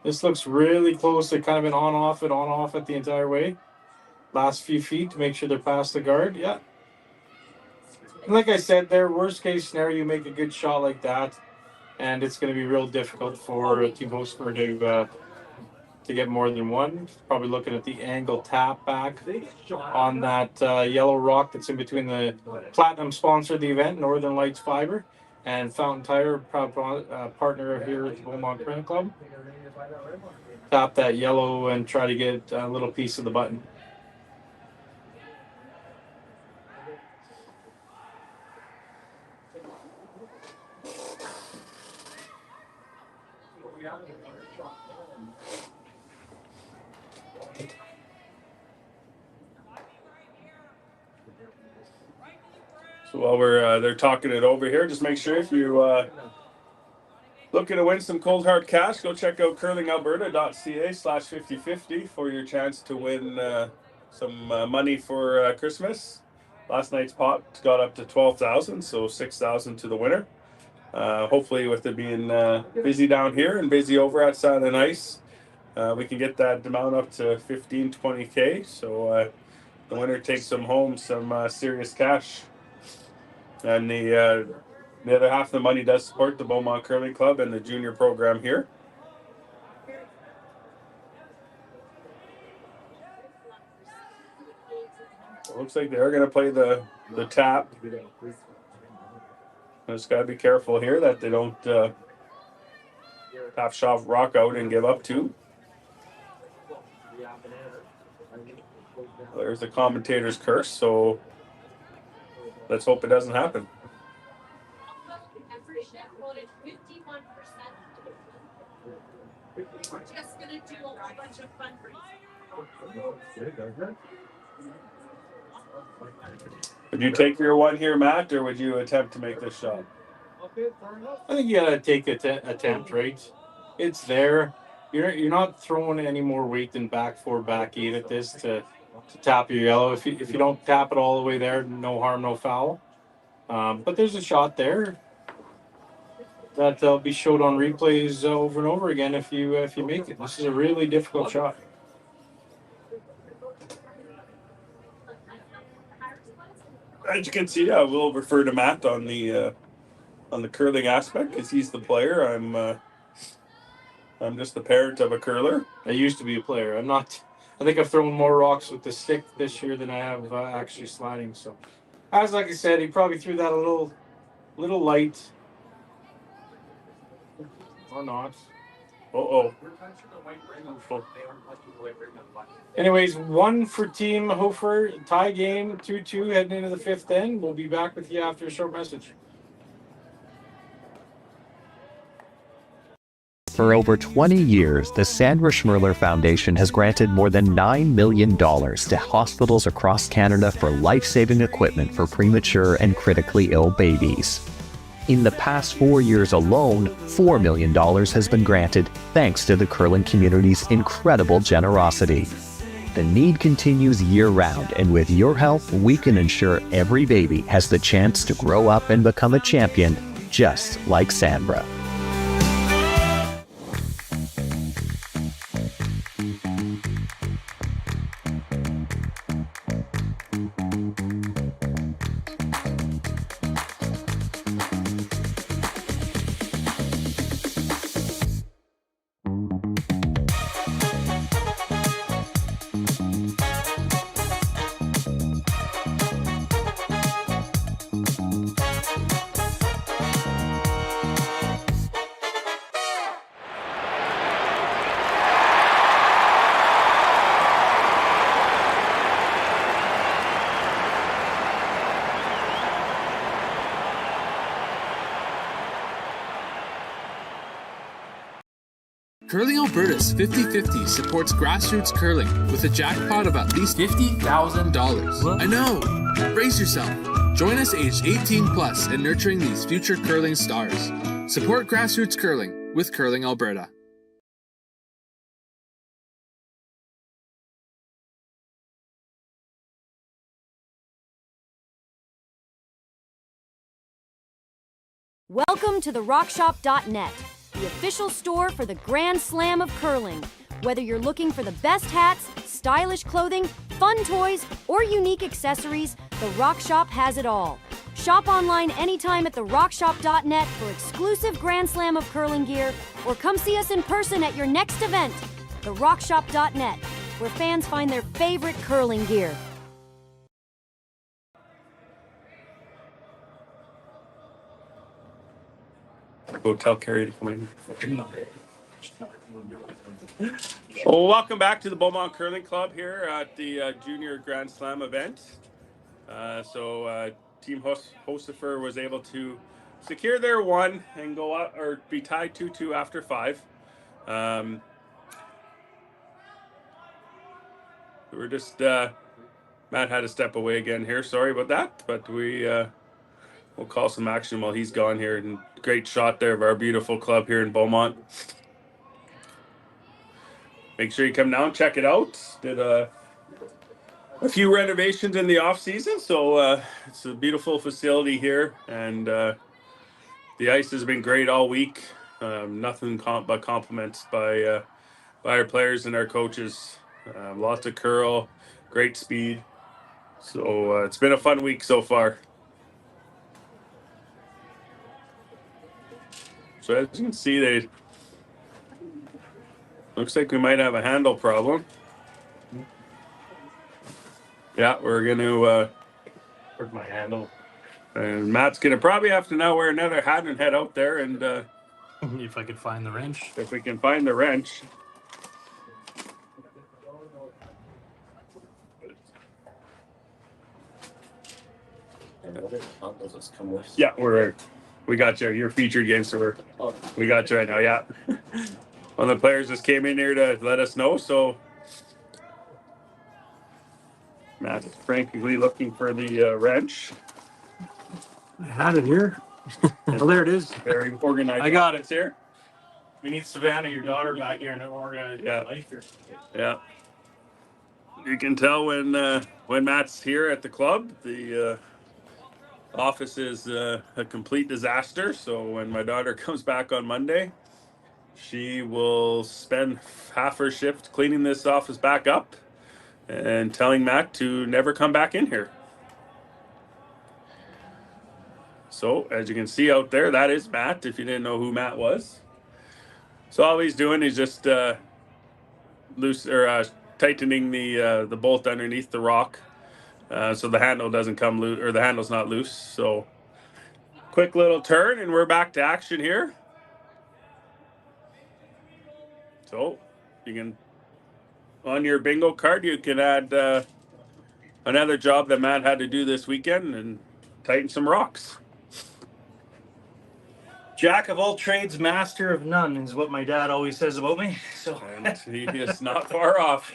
This looks really close. They've kind of been on off it the entire way. Last few feet to make sure they're past the guard. Yeah. And like I said, their worst case scenario, you make a good shot like that, and it's going to be real difficult for Team Hocevar to get more than one. Probably looking at the angle tap back on that yellow rock that's in between the Platinum sponsor of the event, Northern Lights Fiber, and Fountain Tire, proud partner here at the Beaumont Curling Club. Tap that yellow and try to get a little piece of the button. So while they're talking it over here, just make sure if you looking to win some cold hard cash, go check out curlingalberta.ca/5050 for your chance to win some money for Christmas. Last night's pot got up to 12,000, so 6,000 to the winner. Hopefully, with it being busy down here and busy over at Sand and Ice, we can get that amount up to 15, 20K. So the winner takes them home some serious cash. And the other half of the money does support the Beaumont Curling Club and the junior program here. It looks like they're going to play the tap. Just got to be careful here that they don't half shot rock out and give up two. There's the commentator's curse, so let's hope it doesn't happen. Just gonna do a whole bunch of fundraising. Would you take your one here, Matt, or would you attempt to make this shot? I think you gotta take attempt, right? It's there. You're not throwing any more weight than back four, back eight at this to tap your yellow. If you don't tap it all the way there, no harm, no foul. But there's a shot there that'll be showed on replays over and over again if you make it. This is a really difficult shot. As you can see, I will refer to Matt on the curling aspect because he's the player. I'm just the parent of a curler. I used to be a player. I'm not. I think I've thrown more rocks with the stick this year than I have actually sliding. So, as like I said, he probably threw that a little light, or not. Uh-oh. Anyways, 1 for Team Hocevar, tie game, 2-2 heading into the fifth end. We'll be back with you after a short message. For over 20 years, the Sandra Schmirler Foundation has granted more than $9 million to hospitals across Canada for life-saving equipment for premature and critically ill babies. In the past 4 years alone, $4 million has been granted thanks to the curling community's incredible generosity. The need continues year-round, and with your help, we can ensure every baby has the chance to grow up and become a champion, just like Sandra. Curling Alberta's 50-50 supports grassroots curling with a jackpot of at least $50,000. I know! Brace yourself. Join us aged 18 plus in nurturing these future curling stars. Support grassroots curling with Curling Alberta. Welcome to the RockShop.net, the official store for the Grand Slam of curling. Whether you're looking for the best hats, stylish clothing, fun toys, or unique accessories, the Rock Shop has it all. Shop online anytime at therockshop.net for exclusive Grand Slam of curling gear, or come see us in person at your next event. TheRockShop.net, where fans find their favorite curling gear. Go tell Carrie to come in. Well, welcome back to the Beaumont Curling Club here at the Junior Grand Slam event. Team Hocevar was able to secure their one and go out or be tied 2-2 after 5. We're just Matt had to step away again here. Sorry about that, but we'll call some action while he's gone here. And great shot there of our beautiful club here in Beaumont. Make sure you come down, check it out. Did a few renovations in the off season, so it's a beautiful facility here, and the ice has been great all week. Nothing but compliments by by our players and our coaches. Lots of curl, great speed. So it's been a fun week so far. So as you can see, they looks like we might have a handle problem. Yeah, we're gonna Where's my handle? and Matt's gonna probably have to now wear another hat and head out there and If I could find the wrench. if we can find the wrench. Yeah, we got you. You're featured again, so we got you right now. Yeah. One of the players just came in here to let us know, so Matt's frankly looking for the wrench. I had it here. Well, there it is. Very organized. I got it here. We need Savannah, your daughter, back here and organize life here. Yeah. You can tell when Matt's here at the club, the office is a complete disaster. So when my daughter comes back on Monday, she will spend half her shift cleaning this office back up and telling Matt to never come back in here. So as you can see out there, that is Matt, if you didn't know who Matt was. So all he's doing is just tightening the bolt underneath the rock, so the handle doesn't come loose, or the handle's not loose. So quick little turn and we're back to action here. So you can, on your bingo card, you can add another job that Matt had to do this weekend and tighten some rocks. Jack of all trades, master of none is what my dad always says about me. So and he is not far off.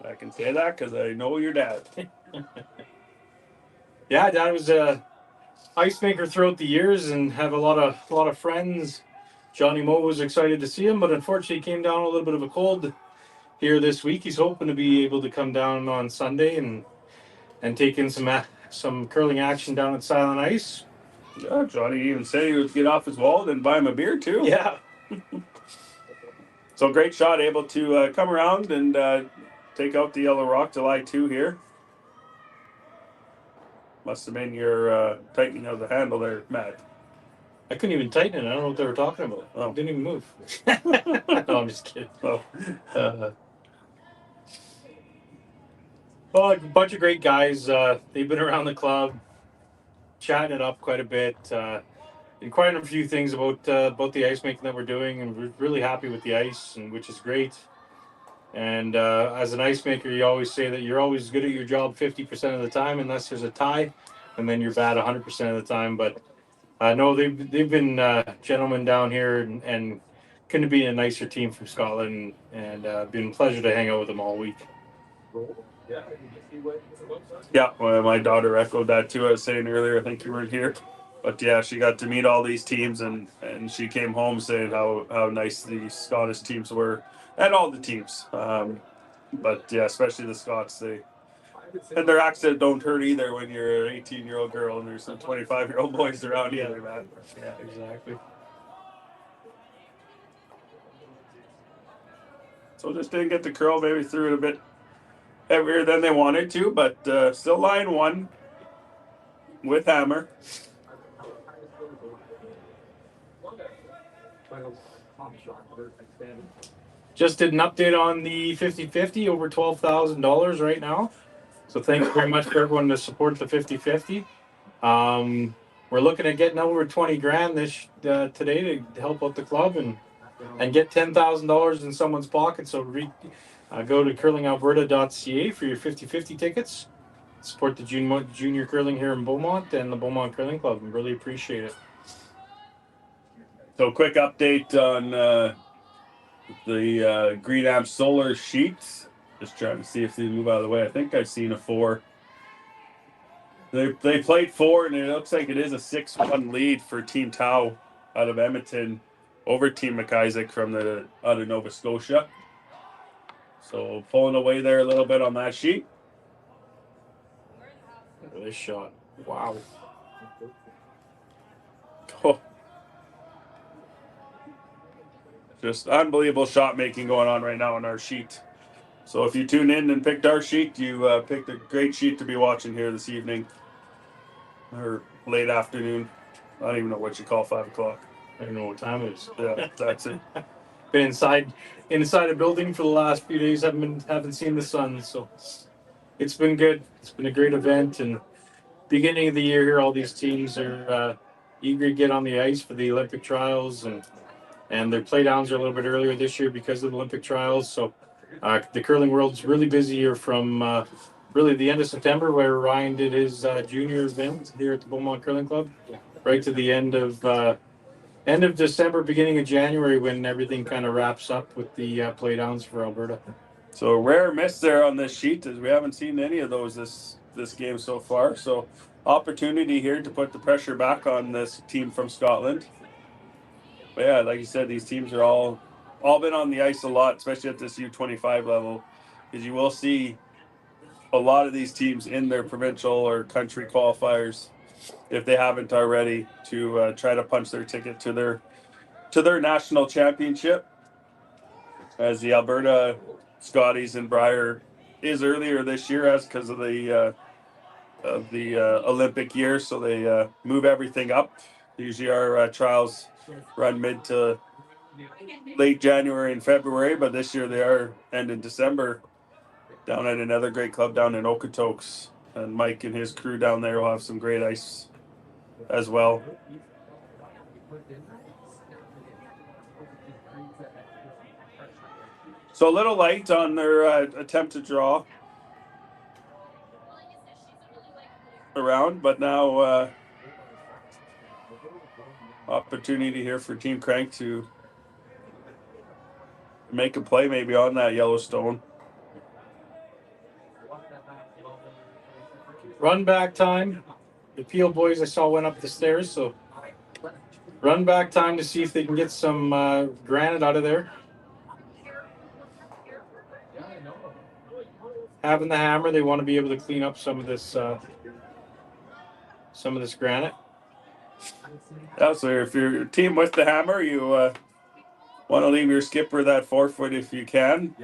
I can say that because I know your dad. Yeah, Dad was a ice maker throughout the years and have a lot of friends. Johnny Moe was excited to see him, but unfortunately he came down a little bit of a cold here this week. He's hoping to be able to come down on Sunday and take in some curling action down at Silent Ice. Yeah, Johnny even said he would get off his wall and buy him a beer too. Yeah. So great shot, able to come around and take out the yellow rock to lie 2 here. Must have been your tightening of the handle there, Matt. I couldn't even tighten it. I don't know what they were talking about. Oh. It didn't even move. No, I'm just kidding. Oh. Well, a bunch of great guys. They've been around the club, chatting it up quite a bit, inquiring a few things about the ice making that we're doing, and we're really happy with the ice, and which is great. And as an ice maker, you always say that you're always good at your job 50% of the time, unless there's a tie, and then you're bad 100% of the time. But no, they've been gentlemen down here, and couldn't be a nicer team from Scotland, and been a pleasure to hang out with them all week. Yeah, well, my daughter echoed that too. I was saying earlier, I think you weren't here, but yeah, she got to meet all these teams, and she came home saying how nice the Scottish teams were, and all the teams. But yeah, especially the Scots, and their accent don't hurt either when you're an 18-year-old girl and there's some 25-year-old boys around either, man. Yeah, exactly. So just didn't get the curl, maybe threw it a bit heavier than they wanted to, but still line 1 with hammer. Just did an update on the 50-50, over $12,000 right now. So thanks very much for everyone to support the 50-50. We're looking at getting over 20 grand today to help out the club and get $10,000 in someone's pocket. So go to curlingalberta.ca for your 50-50 tickets. Support the junior curling here in Beaumont and the Beaumont Curling Club. We really appreciate it. So quick update on the Green Amp Solar sheets. Just trying to see if they move out of the way. I think I've seen a 4. They played 4, and it looks like it is a 6-1 lead for Team Tau out of Edmonton over Team McIsaac out of Nova Scotia. So pulling away there a little bit on that sheet. Look at this shot. Wow. Oh. Just unbelievable shot making going on right now on our sheet. So if you tune in and picked our sheet, you picked a great sheet to be watching here this evening or late afternoon. I don't even know what you call 5 o'clock. I don't know what time it is. Yeah, that's it. Been inside a building for the last few days. Haven't seen the sun, so it's been good. It's been a great event, and beginning of the year here, all these teams are eager to get on the ice for the Olympic trials, and their playdowns are a little bit earlier this year because of the Olympic trials. So the curling world's really busy here from really the end of September, where Ryan did his junior event here at the Beaumont Curling Club, right to the end of December, beginning of January, when everything kind of wraps up with the playdowns for Alberta. So a rare miss there on this sheet, as we haven't seen any of those this game so far. So opportunity here to put the pressure back on this team from Scotland. But yeah, like you said, these teams are all been on the ice a lot, especially at this U25 level, because you will see a lot of these teams in their provincial or country qualifiers, if they haven't already, to try to punch their ticket to their national championship. As the Alberta Scotties and Brier is earlier this year, as because of the Olympic year, so they move everything up. Usually our trials run mid to late January and February, but this year they are end in December down at another great club down in Okotoks, and Mike and his crew down there will have some great ice as well. So a little light on their attempt to draw around, but now opportunity here for Team Craik to make a play maybe on that Yellowstone. Run back time. The Peel boys I saw went up the stairs, so run back time to see if they can get some granite out of there. Having the hammer, they want to be able to clean up some of this granite. Yeah, so if you're a team with the hammer, you want to leave your skipper that 4 foot if you can.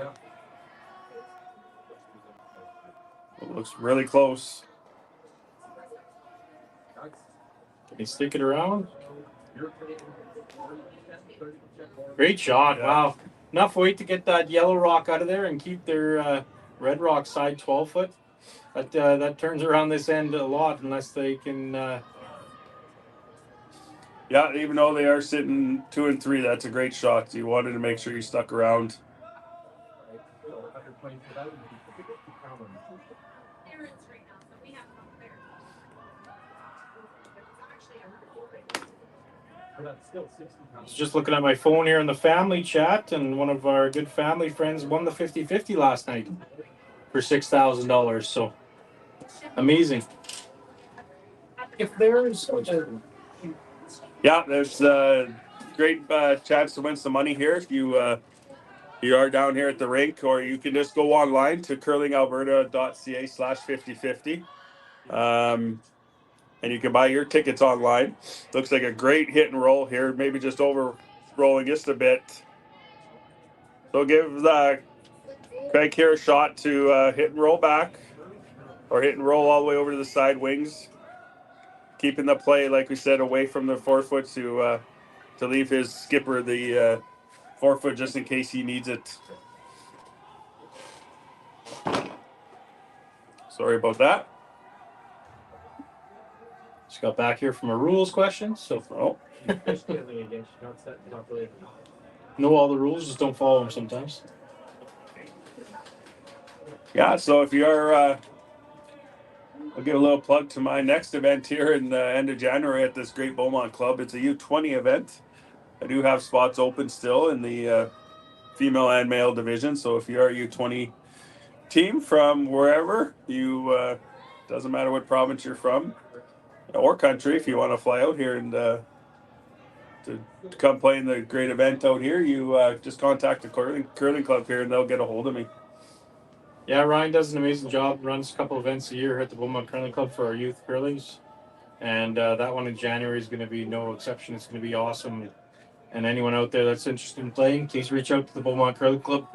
It looks really close. Can he stick it around? Great shot. Wow. Enough weight to get that yellow rock out of there and keep their red rock side 12 foot. That turns around this end a lot unless they can. Yeah, even though they are sitting 2 and 3, that's a great shot. You wanted to make sure you stuck around. I was just looking at my phone here in the family chat, and one of our good family friends won the 50-50 last night for $6,000. So amazing. If there's there's a great chance to win some money here if you are down here at the rink, or you can just go online to curlingalberta.ca/5050. And you can buy your tickets online. Looks like a great hit and roll here, maybe just over rolling just a bit. So give Craik here a shot to hit and roll back, or hit and roll all the way over to the side wings. Keeping the play, like we said, away from the 4 foot to leave his skipper the 4 foot just in case he needs it. Sorry about that. Just got back here from a rules question, so know all the rules, just don't follow them sometimes. Yeah, so if you are, I'll give a little plug to my next event here in the end of January at this great Beaumont club. It's a U20 event. I do have spots open still in the female and male division. So if you are a U20 team from wherever, you doesn't matter what province you're from or country, if you want to fly out here and to come play in the great event out here, you just contact the curling club here and they'll get a hold of me. Yeah, Ryan does an amazing job. Runs a couple events a year at the Beaumont Curling Club for our youth curlings, and that one in January is going to be no exception. It's going to be awesome, And anyone out there that's interested in playing, please reach out to the Beaumont Curling Club.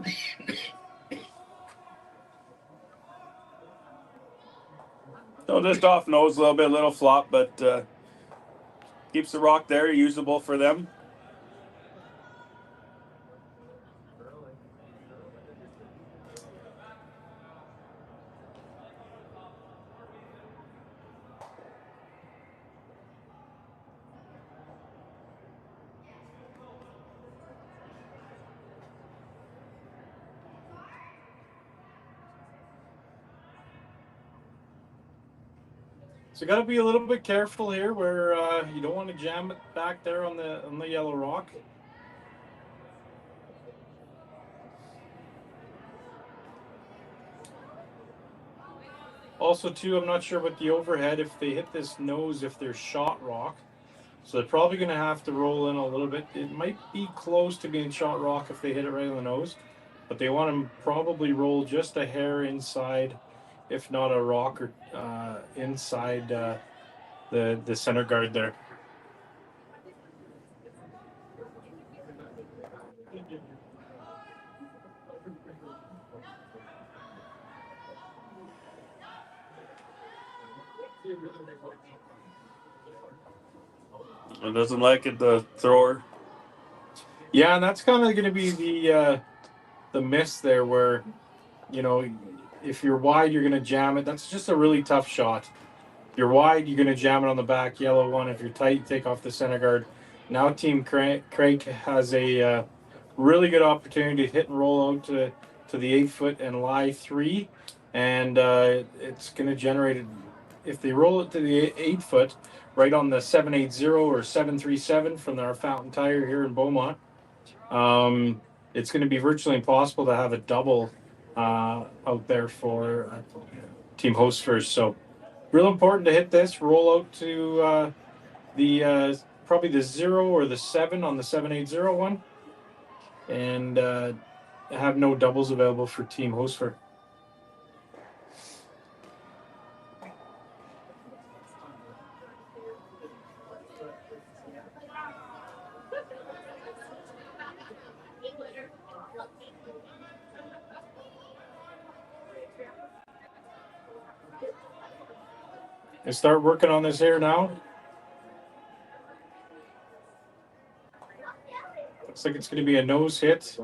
So just off nose a little flop, but keeps the rock there, usable for them. So got to be a little bit careful here, where you don't want to jam it back there on the yellow rock. Also, too, I'm not sure about the overhead if they hit this nose if they're shot rock. So they're probably going to have to roll in a little bit. It might be close to being shot rock if they hit it right on the nose, but they want to probably roll just a hair inside, if not a rock or inside the center guard there. It doesn't like it, the thrower. Yeah, and that's kind of going to be the miss there, where, you know, if you're wide, you're going to jam it. That's just a really tough shot. If you're wide, you're going to jam it on the back yellow one. If you're tight, take off the center guard. Now Team Craik has a really good opportunity to hit and roll out to the 8 foot and lie 3, and it's going to generate, if they roll it to the 8 foot, right on the 780 or 737 from our fountain tire here in Beaumont, it's going to be virtually impossible to have a double out there for Team Hocevar. So real important to hit this, roll out to the probably the 0 or the 7 on the 780 one, and have no doubles available for Team Hocevar. And start working on this here now. Looks like it's going to be a nose hit.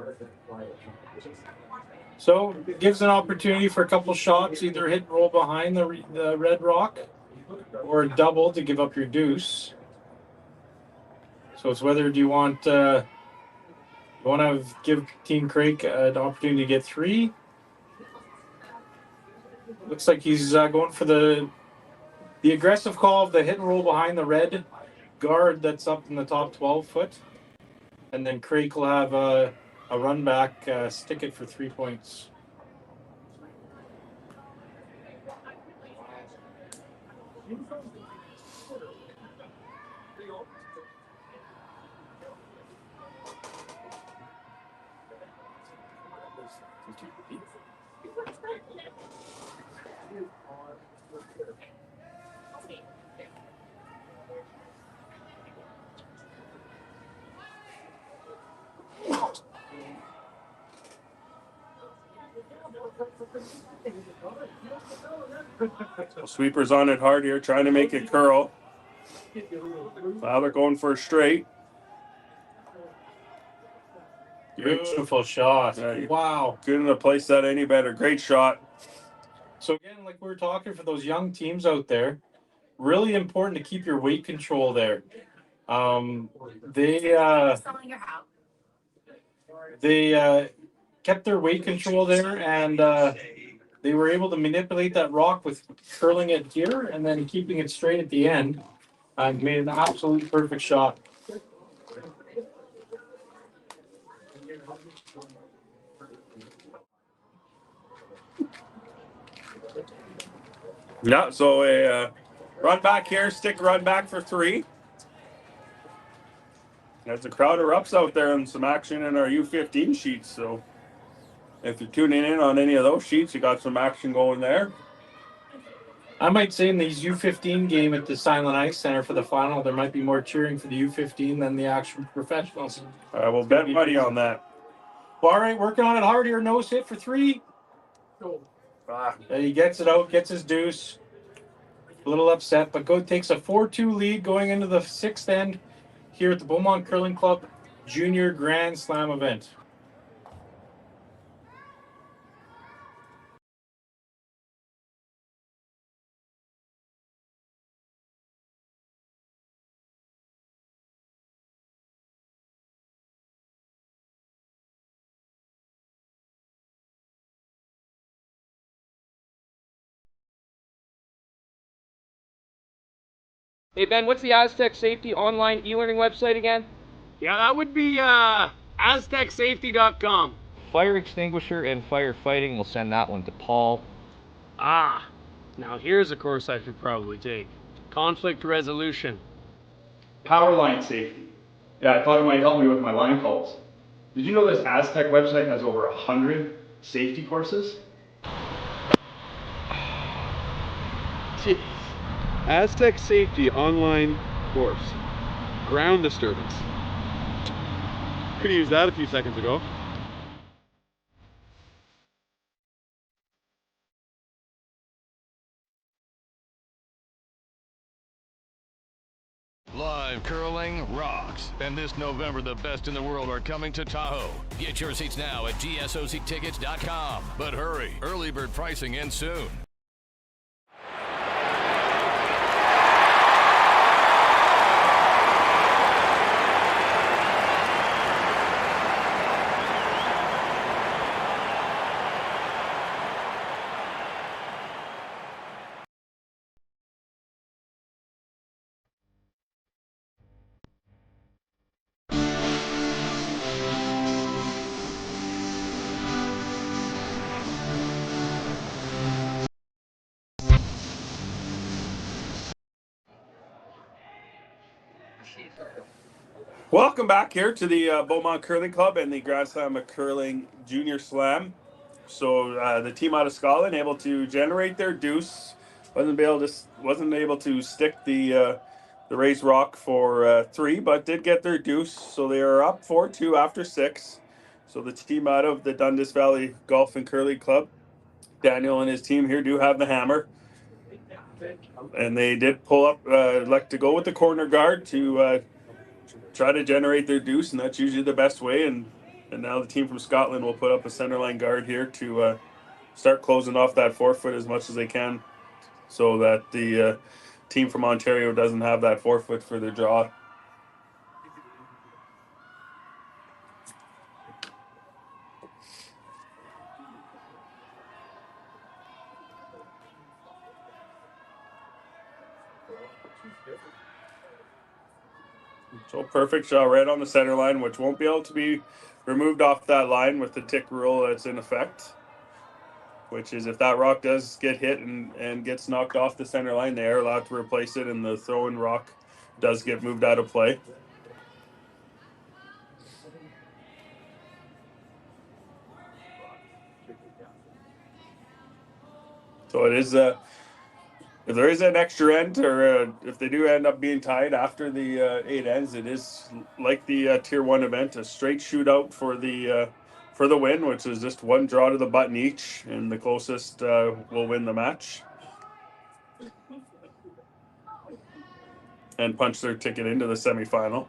So it gives an opportunity for a couple shots, either hit and roll behind the red rock, or a double to give up your deuce. So it's whether do you want to give Team Craik an opportunity to get 3. Looks like he's going for the aggressive call of the hit and roll behind the red guard that's up in the top 12 foot. And then Craik will have a run back, stick it for 3 points. Sweeper's on it hard here, trying to make it curl. Now they're going for a straight. Beautiful shot. Wow. Couldn't have placed that any better. Great shot. So again, like we were talking, for those young teams out there, really important to keep your weight control there. They kept their weight control there, and they were able to manipulate that rock with curling it here and then keeping it straight at the end, and made an absolute perfect shot. Yeah, so a run back here, stick run back for 3. As the crowd erupts out there, and some action in our U15 sheets. So if you're tuning in on any of those sheets, you got some action going there. I might say in these U15 game at the Silent Ice Center for the final, there might be more cheering for the U15 than the actual professionals. We'll bet money on that. Well, all right, working on it hard here. Nose hit for 3. He gets it out, gets his deuce. A little upset, but takes a 4-2 lead going into the 6th end here at the Beaumont Curling Club Junior Grand Slam event. Hey Ben, what's the Aztec Safety online e-learning website again? Yeah, that would be aztecsafety.com. Fire extinguisher and firefighting, we'll send that one to Paul. Ah, now here's a course I should probably take. Conflict resolution. Power line safety. Yeah, I thought it might help me with my line calls. Did you know this Aztec website has over 100 safety courses? Jeez. Aztec Safety online course. Ground disturbance. Could have used that a few seconds ago. Live curling rocks. And this November, the best in the world are coming to Tahoe. Get your seats now at gsoctickets.com. But hurry, early bird pricing ends soon. Welcome back here to the Beaumont Curling Club and the Grand Slam of Curling Junior Slam. So the team out of Scotland able to generate their deuce, wasn't able to stick the raised rock for 3, but did get their deuce. So they are up 4-2 after 6. So the team out of the Dundas Valley Golf and Curling Club, Daniel and his team here do have the hammer. And they did pull up, like to go with the corner guard to try to generate their deuce, and that's usually the best way. And now the team from Scotland will put up a centerline guard here to start closing off that forefoot as much as they can, so that the team from Ontario doesn't have that forefoot for their draw. So perfect shot right on the center line, which won't be able to be removed off that line with the tick rule that's in effect. Which is if that rock does get hit and gets knocked off the center line, they are allowed to replace it, and the throw-in rock does get moved out of play. So it is if there is an extra end, or if they do end up being tied after the 8 ends, it is like the Tier 1 event, a straight shootout for the win, which is just one draw to the button each, and the closest will win the match and punch their ticket into the semifinal,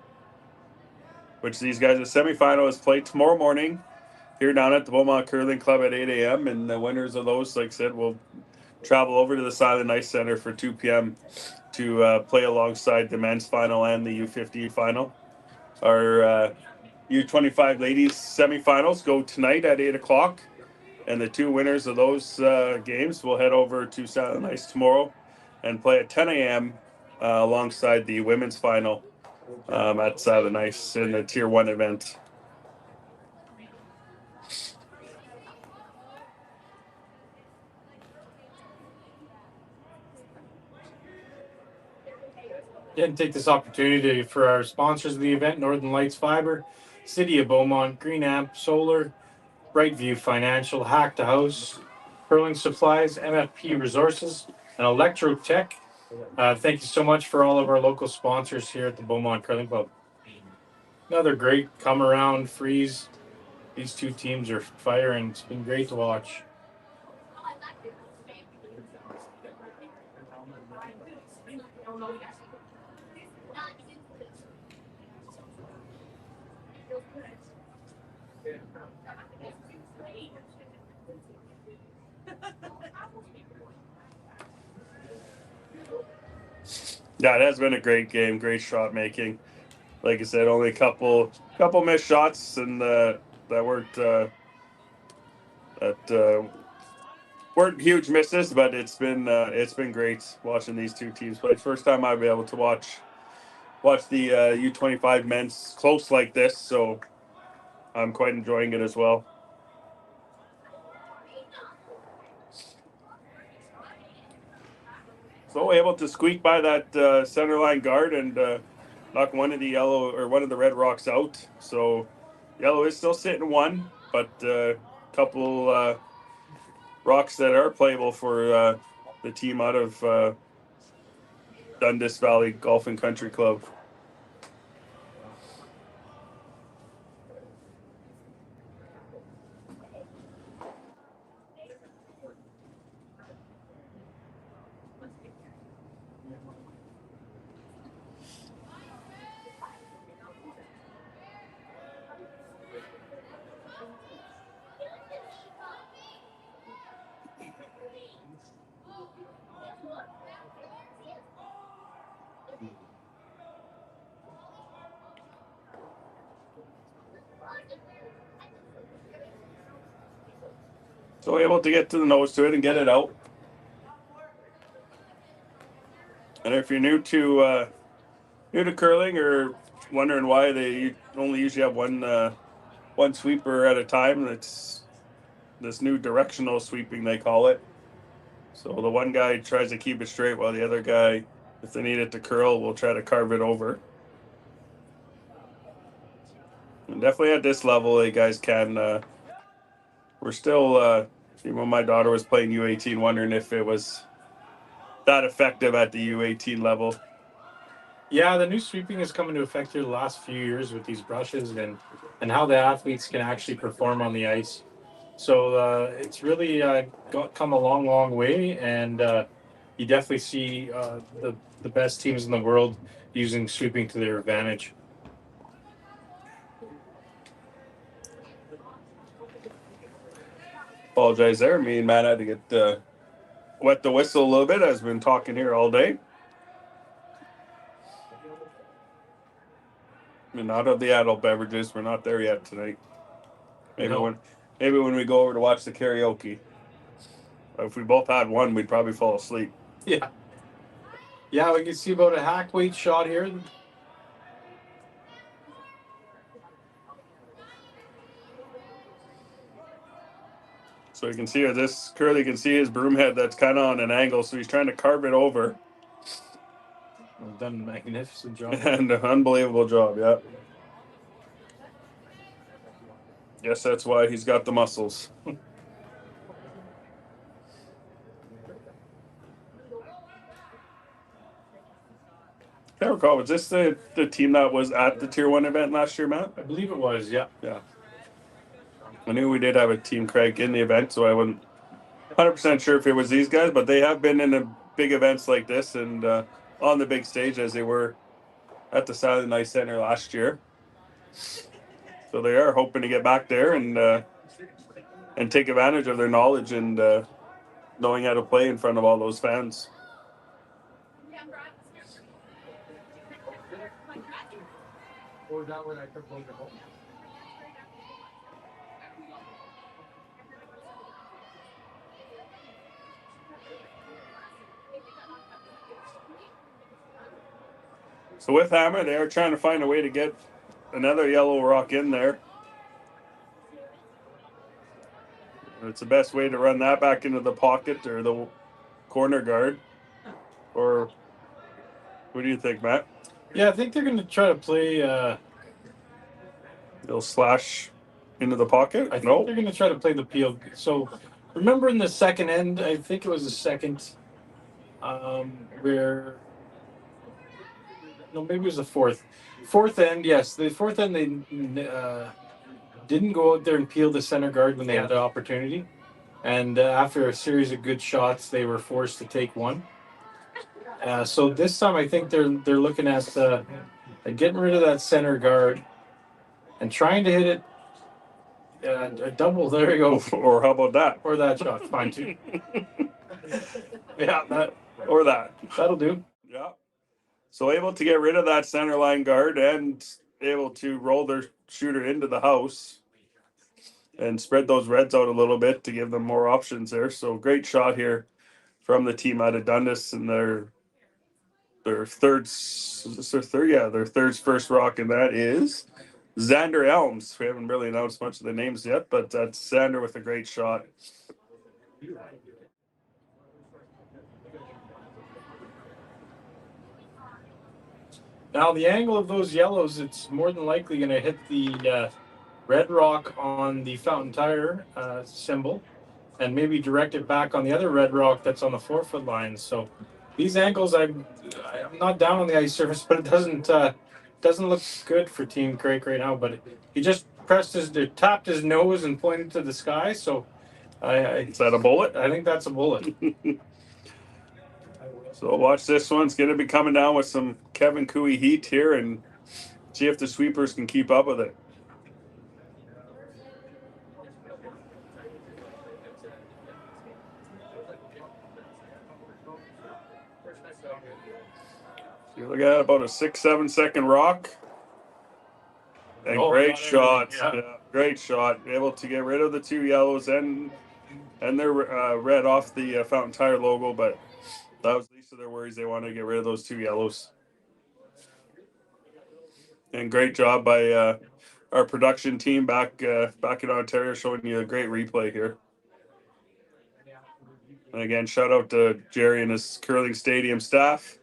which these guys, the semifinal is played tomorrow morning here down at the Beaumont Curling Club at 8 a.m. And the winners of those, like I said, will travel over to the Silent Ice Center for 2 p.m. to play alongside the men's final and the U15 final. Our U25 ladies semifinals go tonight at 8 o'clock, and the 2 winners of those games will head over to Silent Ice tomorrow and play at 10 a.m. Alongside the women's final at Silent Ice in the Tier 1 event. And take this opportunity for our sponsors of the event: Northern Lights Fiber, City of Beaumont, Green Amp Solar, Brightview Financial, Hack to House, Curling Supplies, MFP Resources, and Electro Tech. Thank you so much for all of our local sponsors here at the Beaumont Curling Club. Another great come around freeze. These two teams are firing. It's been great to watch. Yeah, it has been a great game, great shot making. Like I said, only a couple missed shots and that weren't huge misses, but it's been great watching these two teams play. First time I've been able to watch the U25 men's close like this, so I'm quite enjoying it as well. So able to squeak by that center line guard and knock one of the red rocks out. So yellow is still sitting one, but a couple rocks that are playable for the team out of Dundas Valley Golf and Country Club. So able to get to the nose to it and get it out. And if you're new to curling or wondering why they only usually have one sweeper at a time, that's this new directional sweeping they call it. So the one guy tries to keep it straight while the other guy, if they need it to curl, will try to carve it over. And definitely at this level, you guys can. We're still, when my daughter was playing U18, wondering if it was that effective at the U18 level. Yeah, the new sweeping has come into effect here the last few years with these brushes and how the athletes can actually perform on the ice. So it's really come a long, long way, and you definitely see the best teams in the world using sweeping to their advantage. Apologize there. Me and Matt had to get wet the whistle a little bit. I've been talking here all day. And out of the adult beverages, we're not there yet tonight. Maybe when we go over to watch the karaoke. If we both had one, we'd probably fall asleep. Yeah. Yeah, we can see about a hack weight shot here. So you can see here, this curly, you can see his broom head that's kind of on an angle, so he's trying to carve it over. Well, done a magnificent job. And an unbelievable job, yeah. Guess that's why he's got the muscles. I can't recall, was this the team that was at the Tier 1 event last year, Matt? I believe it was, yeah. Yeah. I knew we did have a Team Craik in the event, so I wasn't 100% sure if it was these guys, but they have been in the big events like this and on the big stage as they were at the Silent Ice Center last year. So they are hoping to get back there and take advantage of their knowledge and knowing how to play in front of all those fans. So with Hammer, they are trying to find a way to get another yellow rock in there. It's the best way to run that back into the pocket or the corner guard. Or what do you think, Matt? Yeah, I think they're going to try to play... They'll slash into the pocket? I think they're going to try to play the peel. So remember in the second end, I think it was the second Where no, maybe it was the fourth end. Yes, the fourth end they didn't go out there and peel the center guard when they had the opportunity, and after a series of good shots, they were forced to take one. So this time, I think they're looking at getting rid of that center guard and trying to hit it. A double. There you go. Or how about that? Or that shot. Fine too. Yeah, that or that. That'll do. Yeah. So able to get rid of that center line guard and able to roll their shooter into the house and spread those reds out a little bit to give them more options there. So great shot here from the team out of Dundas and their third first rock, and that is Xander Elms. We haven't really announced much of the names yet, but that's Xander with a great shot. Now the angle of those yellows, it's more than likely going to hit the red rock on the Fountain Tire symbol, and maybe direct it back on the other red rock that's on the 4-foot line. So these angles, I'm not down on the ice surface, but it doesn't look good for Team Craik right now. But he just tapped his nose and pointed to the sky. So is that a bullet? I think that's a bullet. So watch this one. It's going to be coming down with some Kevin Cooey heat here, and see if the sweepers can keep up with it. You're looking at about a 6-7 second rock. And great shot. Yeah, great shot. Able to get rid of the two yellows and their red off the Fountain Tire logo, but that was the least of their worries. They wanted to get rid of those two yellows. And great job by our production team back in Ontario, showing you a great replay here. And again, shout out to Jerry and his curling stadium staff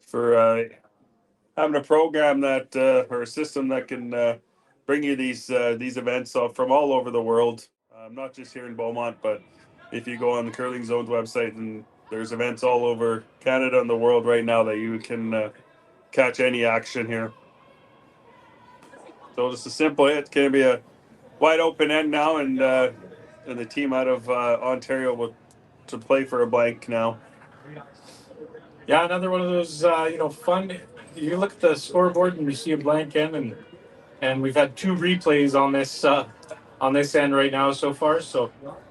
for having a program that or a system that can bring you these events from all over the world, not just here in Beaumont, but if you go on the Curling Zone's website, and there's events all over Canada and the world right now that you can catch any action here. So just a simple hit. It's going to be a wide open end now, and the team out of Ontario will to play for a blank now. Yeah, another one of those fun. You look at the scoreboard and you see a blank end, and we've had 2 replays on this end right now so far. So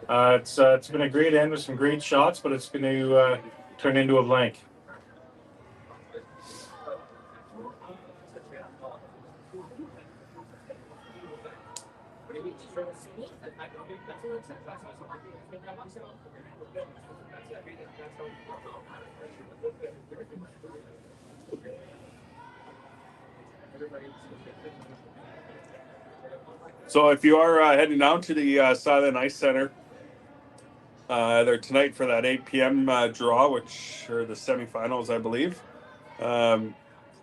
it's been a great end with some great shots, but it's going to turn into a blank. So if you are heading down to the Silent Ice Center, they're tonight for that 8 p.m. Draw, which are the semifinals, I believe. As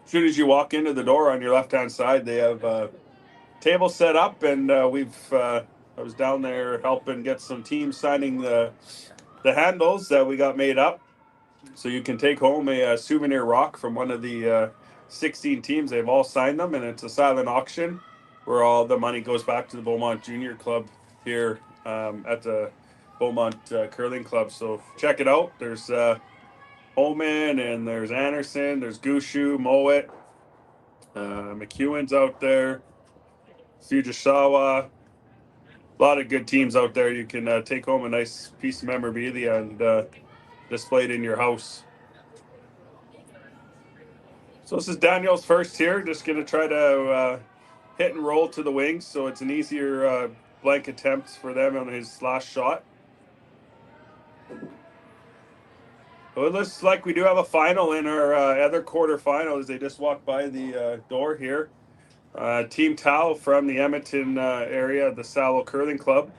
soon as you walk into the door on your left-hand side, they have a table set up, and I was down there helping get some teams signing the handles that we got made up. So you can take home a souvenir rock from one of the 16 teams. They've all signed them, and it's a silent auction where all the money goes back to the Beaumont Junior Club here at the Beaumont Curling Club. So check it out. There's Holman, and there's Anderson, there's Gushu, Mowat, McEwen's out there, Fujisawa. A lot of good teams out there. You can take home a nice piece of memorabilia and display it in your house. So this is Daniel's first here. Just going to try to hit and roll to the wings, so it's an easier blank attempt for them on his last shot. Well, it looks like we do have a final in our other quarterfinals. They just walked by the door here. Team Tao from the Edmonton area, the Sallow Curling Club,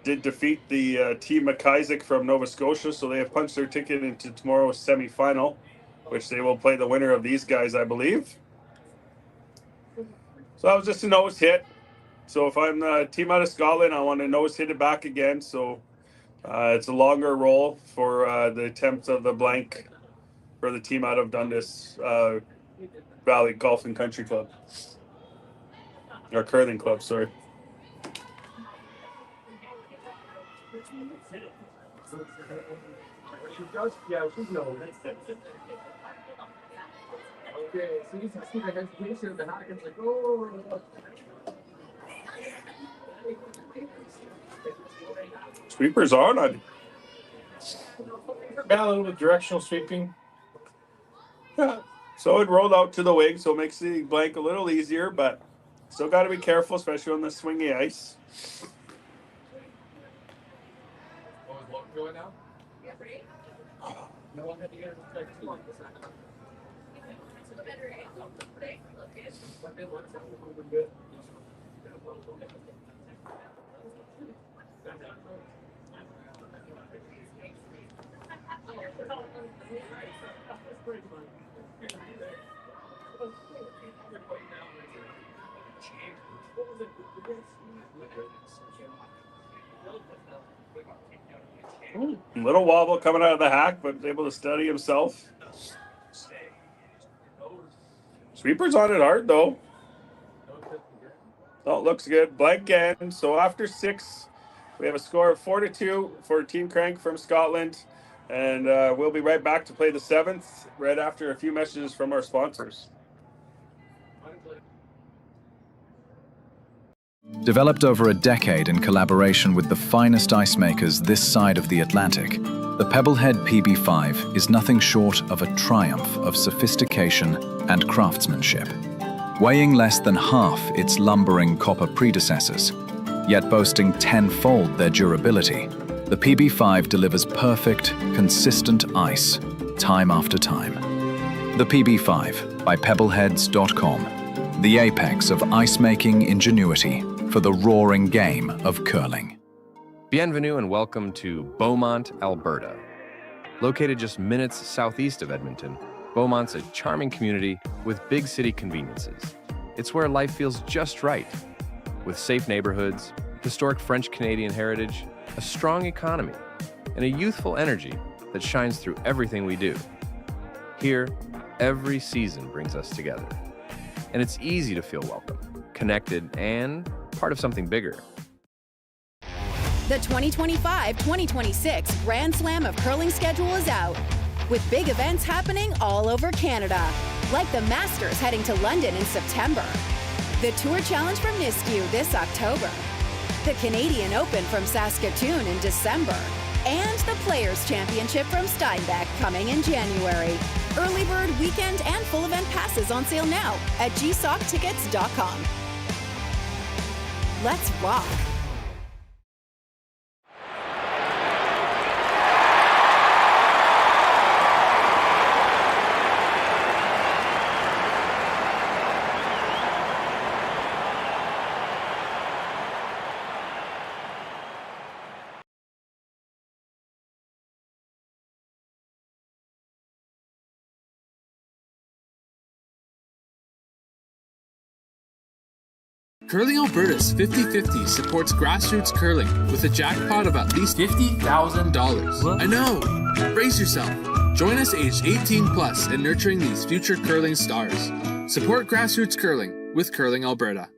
did defeat the Team McIsaac from Nova Scotia, so they have punched their ticket into tomorrow's semifinal, which they will play the winner of these guys, I believe. So that was just a nose hit. So if I'm the team out of Scotland, I want to nose hit it back again. So It's a longer roll for the attempt of the blank for the team out of Dundas Valley Golf and Country Club. Or curling club, sorry. Sweepers on. Yeah, a little bit directional sweeping. Yeah. So it rolled out to the wing, so it makes the blank a little easier, but still got to be careful, especially on the swingy ice. Little wobble coming out of the hack, but able to steady himself. Sweeper's on it hard, though. Oh, looks good. Blank again. So after 6, we have a score of 4-2 for Team Craik from Scotland. And we'll be right back to play the 7th right after a few messages from our sponsors. Developed over a decade in collaboration with the finest ice makers this side of the Atlantic, the Pebblehead PB5 is nothing short of a triumph of sophistication and craftsmanship. Weighing less than half its lumbering copper predecessors, yet boasting tenfold their durability, the PB5 delivers perfect, consistent ice, time after time. The PB5 by pebbleheads.com, the apex of ice-making ingenuity for the roaring game of curling. Bienvenue and welcome to Beaumont, Alberta. Located just minutes southeast of Edmonton, Beaumont's a charming community with big city conveniences. It's where life feels just right, with safe neighborhoods, historic French-Canadian heritage, a strong economy, and a youthful energy that shines through everything we do. Here, every season brings us together, and it's easy to feel welcome, connected, and part of something bigger. The 2025-2026 Grand Slam of Curling schedule is out, with big events happening all over Canada, like the Masters heading to London in September, the Tour Challenge from Nisku this October, the Canadian Open from Saskatoon in December, and the Players' Championship from Steinbach coming in January. Early bird weekend and full event passes on sale now at gsoctickets.com. Let's rock! Curling Alberta's 50-50 supports grassroots curling with a jackpot of at least $50,000. I know! Brace yourself. Join us aged 18 plus in nurturing these future curling stars. Support grassroots curling with Curling Alberta.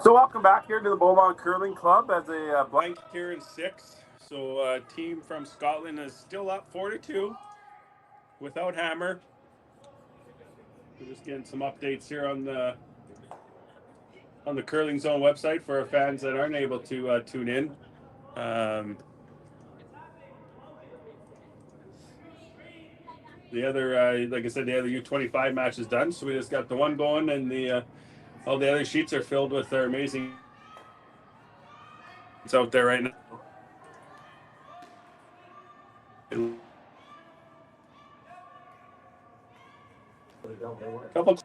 So welcome back here to the Beaumont Curling Club as a blank here in 6. So team from Scotland is still up 4-2 without Hammer. We're just getting some updates here on the Curling Zone website for our fans that aren't able to tune in. The other, like I said, the other U25 match is done, so we just got the one going, and the all the other sheets are filled with our amazing. It's out there right now. Couple.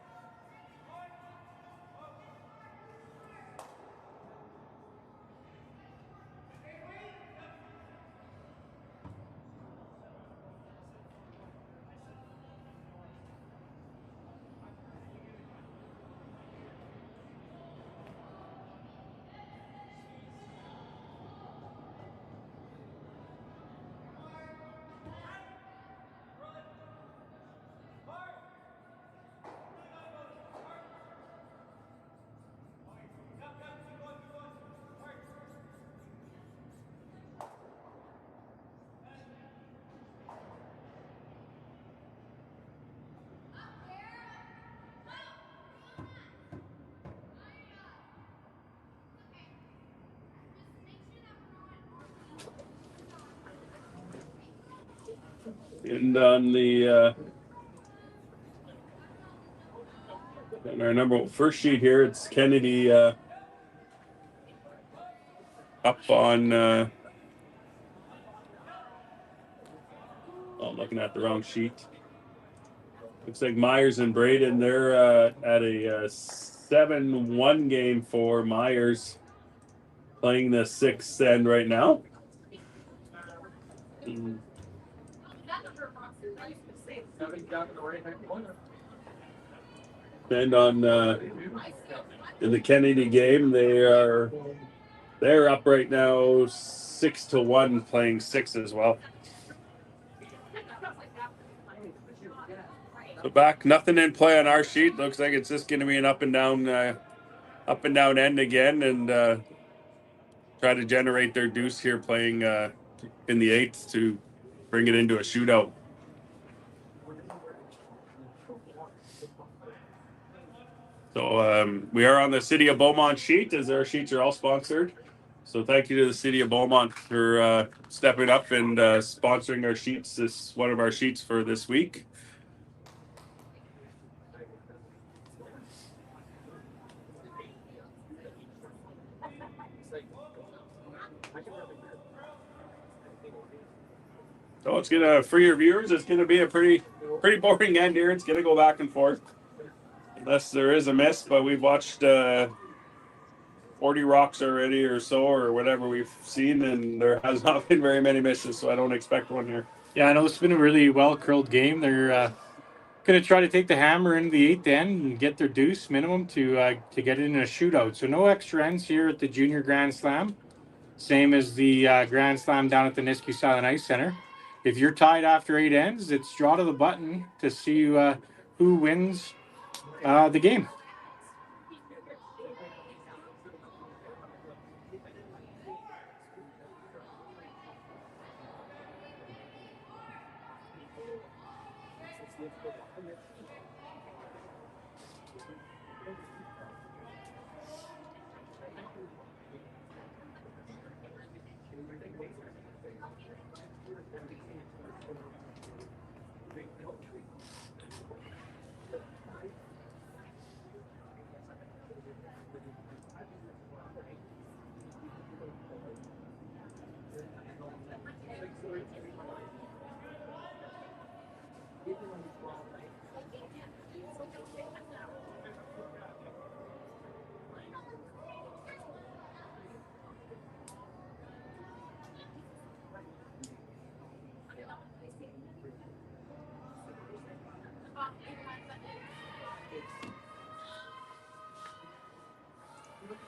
And on the on our first sheet here, it's Kennedy up on. I'm looking at the wrong sheet. Looks like Myers and Braden. They're at a 7-1 game for Myers, playing the sixth end right now. And on in the Kennedy game, they're up right now 6-1, playing six as well. So back, nothing in play on our sheet. Looks like it's just going to be an up and down end again, and try to generate their deuce here, playing in the eighth to bring it into a shootout. So we are on the City of Beaumont sheet, as our sheets are all sponsored. So thank you to the City of Beaumont for stepping up and sponsoring our sheets. This is one of our sheets for this week. So it's gonna, for your viewers, it's gonna be a pretty boring end here. It's gonna go back and forth, unless there is a miss. But we've watched 40 rocks already or so, or whatever we've seen, and there has not been very many misses. So I don't expect one here. Yeah, I know it's been a really well curled game. They're going to try to take the hammer into the eighth end and get their deuce minimum to get it in a shootout. So no extra ends here at the Junior Grand Slam. Same as the Grand Slam down at the Nisku Silent Ice Center. If you're tied after 8 ends, it's draw to the button to see who wins the game.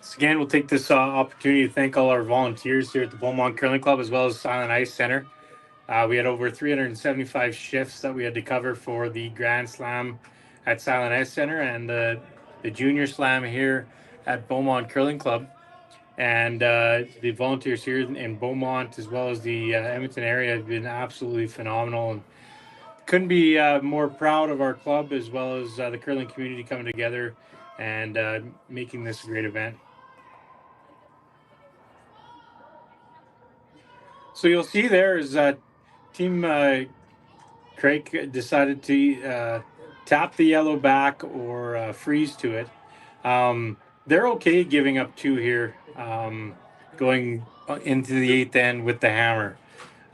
So again, we'll take this opportunity to thank all our volunteers here at the Beaumont Curling Club, as well as Silent Ice Center. We had over 375 shifts that we had to cover for the Grand Slam at Silent Ice Center and the Junior Slam here at Beaumont Curling Club. And the volunteers here in Beaumont, as well as the Edmonton area, have been absolutely phenomenal. And couldn't be more proud of our club, as well as the curling community coming together and making this a great event. So you'll see there is Team Craik decided to tap the yellow back or freeze to it. They're okay giving up 2 here, going into the 8th end with the hammer.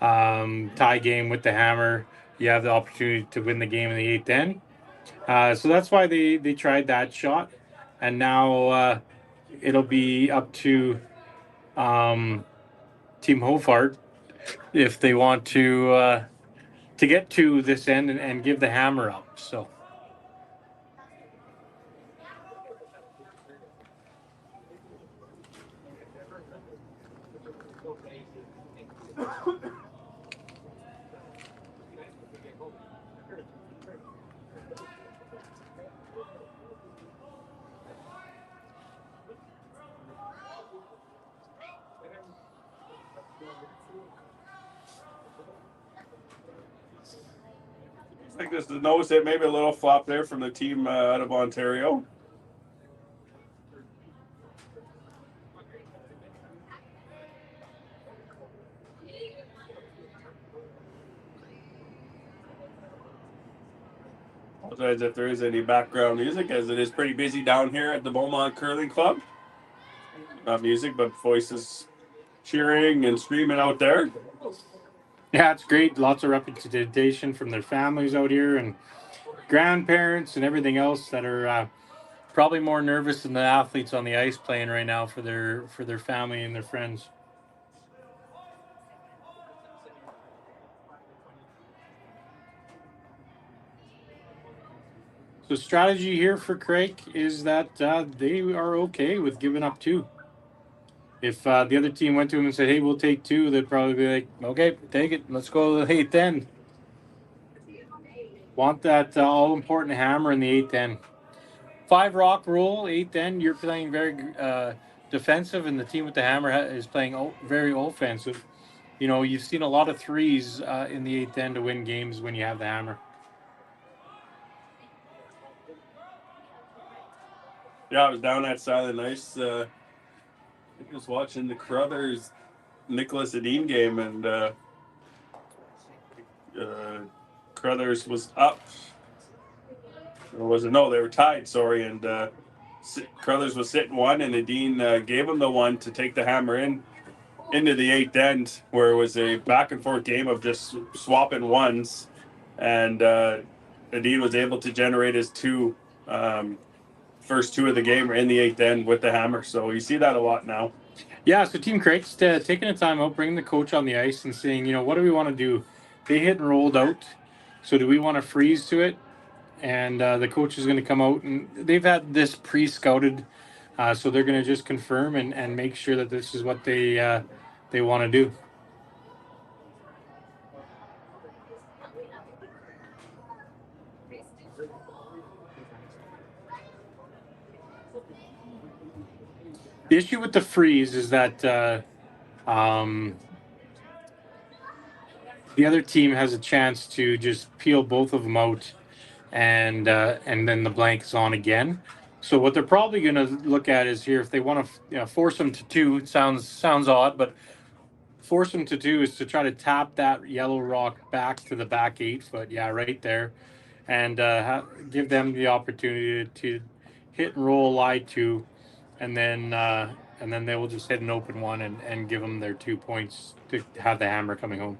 Tie game with the hammer. You have the opportunity to win the game in the 8th end. So that's why they tried that shot. And now it'll be up to Team Hocevar if they want to get to this end and give the hammer up. So. I think this is notice it maybe a little flop there from the team out of Ontario. apologize if there is any background music, as it is pretty busy down here at the Beaumont Curling Club. Not music, but voices cheering and screaming out there. Yeah, it's great. Lots of representation from their families out here and grandparents and everything else that are probably more nervous than the athletes on the ice playing right now for their family and their friends. The strategy here for Craik is that they are okay with giving up 2. If the other team went to him and said, "Hey, we'll take 2," they'd probably be like, "Okay, take it. Let's go to the 8th end." Want that all-important hammer in the 8th end. 5 rock rule, 8th end. You're playing very defensive, and the team with the hammer is playing very offensive. You know, you've seen a lot of 3s in the 8th end to win games when you have the hammer. Yeah, I was down that side of the ice. I was watching the Crothers Nicholas Edin game, and Crothers was up. Or was it? No, they were tied, sorry. And Crothers was sitting 1, and Edin gave him the 1 to take the hammer into the 8th end, where it was a back and forth game of just swapping 1s. And Edin was able to generate his 2 first 2 of the game in the 8th end with the hammer. So you see that a lot now. Yeah, so Team Craik's taking a time out, bringing the coach on the ice and saying, you know, what do we want to do? They hit and rolled out. So do we want to freeze to it? And the coach is going to come out, and they've had this pre-scouted. So they're going to just confirm and make sure that this is what they want to do. The issue with the freeze is that the other team has a chance to just peel both of them out, and then the blank is on again. So what they're probably going to look at is here, if they want to force them to 2. It sounds odd, but force them to 2 is to try to tap that yellow rock back to the back 8 foot. Yeah, right there, and give them the opportunity to hit and roll lie 2. And then they will just hit an open 1 and give them their 2 points to have the hammer coming home.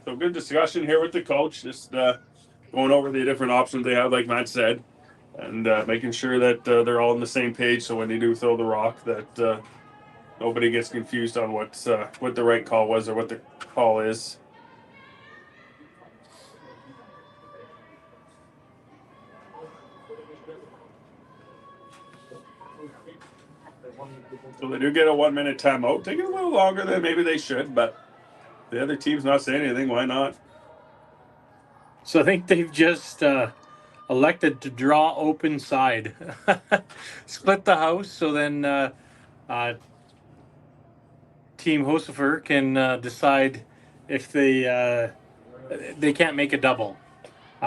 So good discussion here with the coach, just going over the different options they have, like Matt said, and making sure that they're all on the same page. So when they do throw the rock, that nobody gets confused on what the right call was or what the call is. So they do get a 1-minute timeout, taking a little longer than maybe they should, but the other team's not saying anything. Why not? So I think they've just elected to draw open side, split the house. So then Team Hocevar can decide if they can't make a double.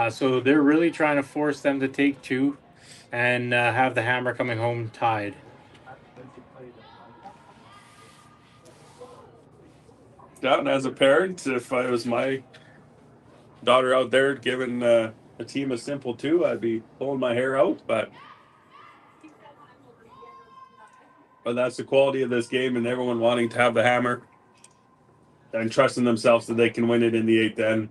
So they're really trying to force them to take 2 and have the hammer coming home tied. Yeah, and as a parent, if I was my daughter out there giving a team a simple 2, I'd be pulling my hair out. But that's the quality of this game, and everyone wanting to have the hammer and trusting themselves that they can win it in the 8th end.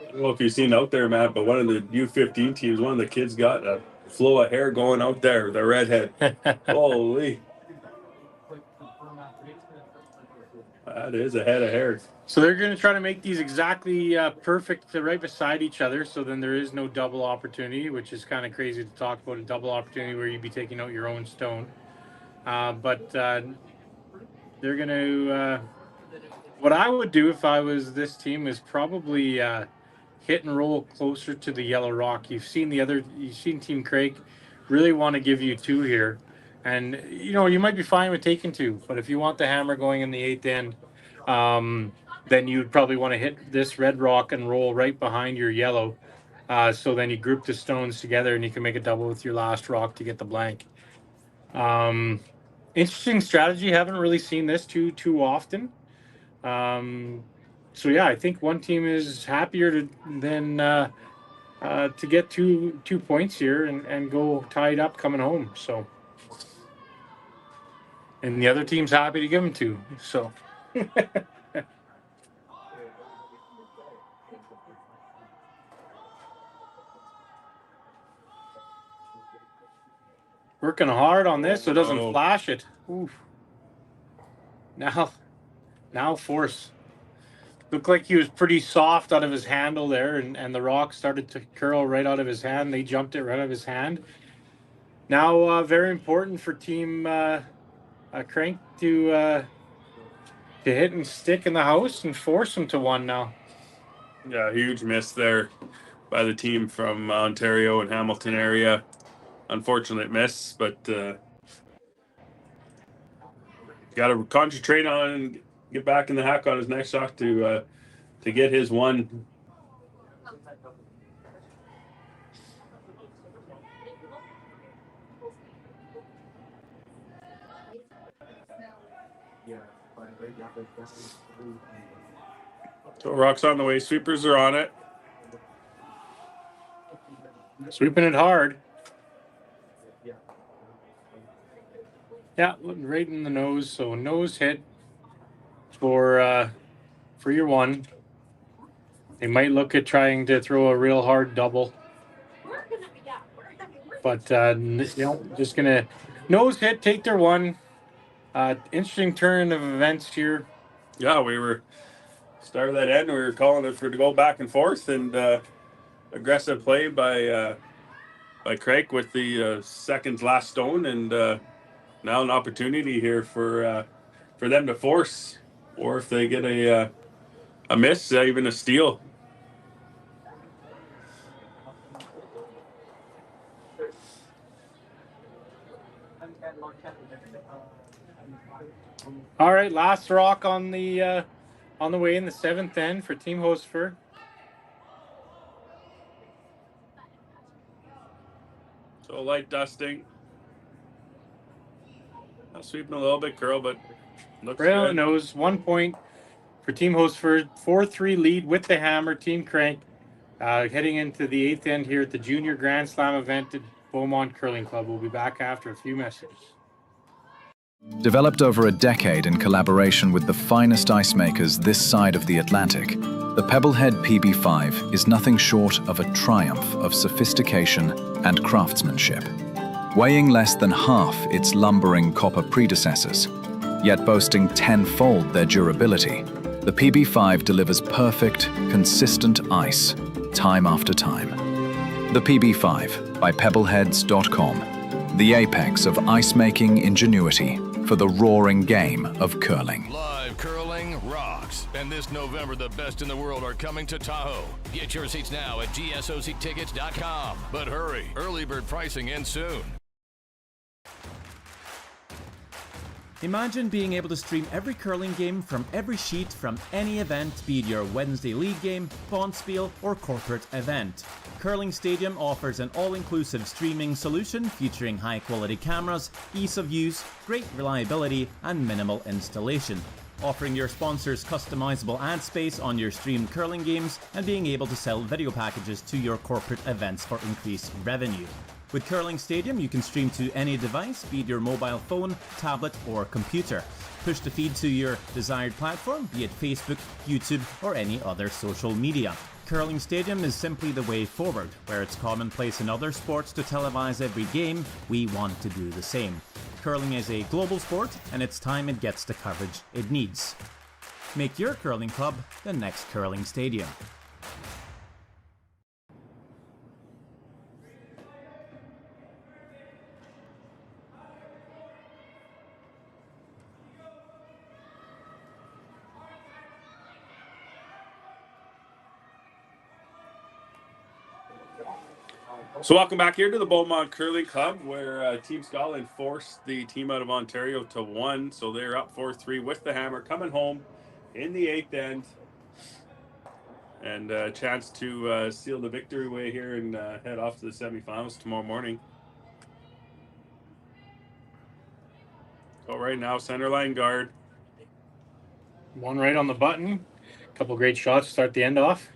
I don't know if you've seen out there, Matt, but one of the U15 teams, one of the kids got a flow of hair going out there, the redhead. Holy. That is a head of hair. So they're going to try to make these exactly perfect right beside each other, so then there is no double opportunity, which is kind of crazy to talk about a double opportunity where you'd be taking out your own stone. But they're going to... what I would do if I was this team is probably hit and roll closer to the yellow rock. You've seen Team Craik really want to give you 2 here. And, you might be fine with taking 2, but if you want the hammer going in the 8th end, then you'd probably want to hit this red rock and roll right behind your yellow. So then you group the stones together and you can make a double with your last rock to get the blank. Interesting strategy. Haven't really seen this too often. So yeah, I think one team is happier than to get two points here and go tied up coming home. So, and the other team's happy to give them 2. So. Working hard on this so it doesn't flash it. Oof. Now force. Looked like he was pretty soft out of his handle there, and the rock started to curl right out of his hand. They jumped it right out of his hand. Now, very important for Team Craik to hit and stick in the house and force him to 1 now. Yeah, huge miss there by the team from Ontario and Hamilton area. Unfortunate miss, but got to concentrate on and get back in the hack on his next shot to get his 1. So rock's on the way. Sweepers are on it. Sweeping it hard. Yeah, right in the nose. So nose hit for your 1. They might look at trying to throw a real hard double, but just gonna nose hit, take their 1. Interesting turn of events here. Yeah, we were start of that end. We were calling it to go back and forth, and aggressive play by Craik with the second last stone, and now an opportunity here for them to force, or if they get a miss, even a steal. All right, last rock on the way in the 7th end for Team Hocevar. So light dusting. Sweeping a little bit, curl, but looks right on the good. nose. 1 point for Team Hocevar. 4-3 lead with the hammer. Team Craik heading into the 8th end here at the Junior Grand Slam event at Beaumont Curling Club. We'll be back after a few messages. Developed over a decade in collaboration with the finest ice makers this side of the Atlantic, the Pebblehead PB5 is nothing short of a triumph of sophistication and craftsmanship. Weighing less than half its lumbering copper predecessors, yet boasting tenfold their durability, the PB5 delivers perfect, consistent ice, time after time. The PB5 by Pebbleheads.com, the apex of ice-making ingenuity for the roaring game of curling. Live curling rocks. And this November, the best in the world are coming to Tahoe. Get your seats now at gsoctickets.com. But hurry, early bird pricing ends soon. Imagine being able to stream every curling game from every sheet from any event, be it your Wednesday league game, bonspiel, or corporate event. Curling Stadium offers an all-inclusive streaming solution featuring high-quality cameras, ease of use, great reliability, and minimal installation. Offering your sponsors customizable ad space on your streamed curling games and being able to sell video packages to your corporate events for increased revenue. With Curling Stadium, you can stream to any device, be it your mobile phone, tablet, or computer. Push the feed to your desired platform, be it Facebook, YouTube, or any other social media. Curling Stadium is simply the way forward. Where it's commonplace in other sports to televise every game, we want to do the same. Curling is a global sport, and it's time it gets the coverage it needs. Make your curling club the next curling stadium. So welcome back here to the Beaumont Curling Club, where Team Scotland forced the team out of Ontario to 1. So they're up 4-3 with the hammer, coming home in the 8th end. And a chance to seal the victory away here and head off to the semifinals tomorrow morning. So right now, center line guard. One right on the button. A couple great shots to start the end off.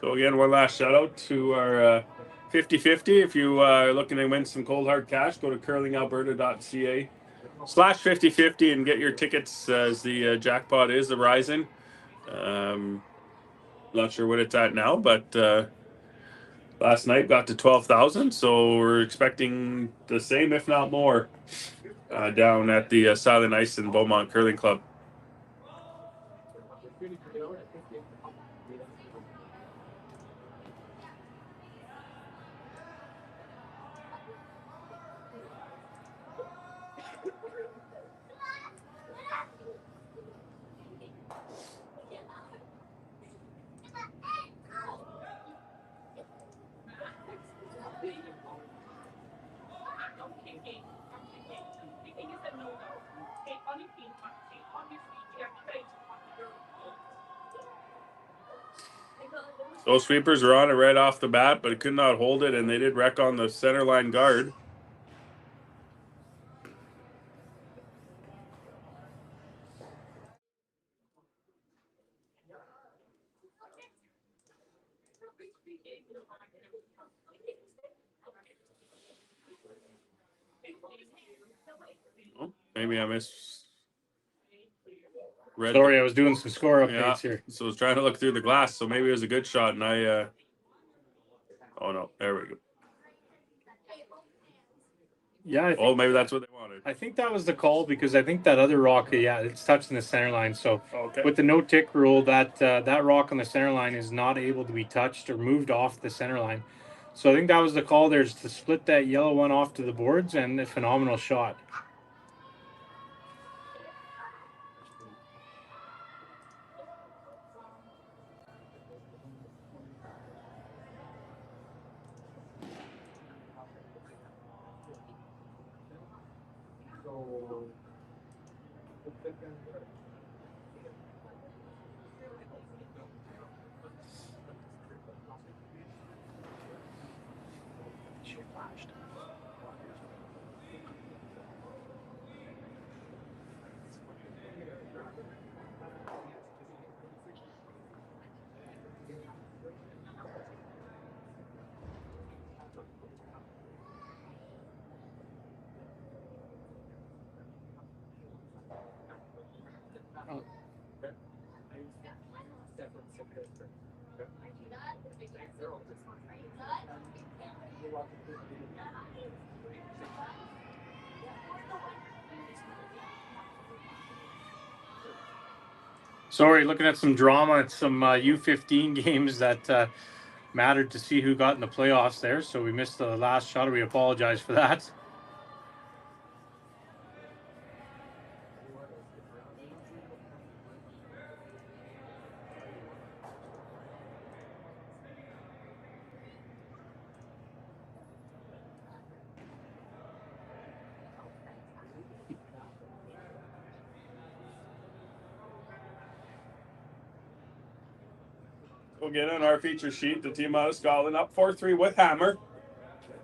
So again, one last shout out to our 50-50. If you are looking to win some cold hard cash, go to curlingalberta.ca/50-50 and get your tickets as the jackpot is rising. Not sure what it's at now, but last night got to 12,000, so we're expecting the same, if not more, down at the Silent Ice and Beaumont Curling Club. Those sweepers were on it right off the bat, but it could not hold it, and they did wreck on the center line guard. Oh, maybe I missed. Sorry, I was doing some score updates here. So I was trying to look through the glass, so maybe it was a good shot, and I oh no, there we go. Yeah. Maybe that's what they wanted. I think that was the call, because I think that other rock, it's touching the center line. So with the no tick rule, that rock on the center line is not able to be touched or moved off the center line. So I think that was the call. There's to split that yellow one off to the boards, and a phenomenal shot. Sorry, looking at some drama at some U15 games that mattered to see who got in the playoffs there. So we missed the last shot. We apologize for that. Again, on our feature sheet, the team out of Scotland up 4-3 with hammer,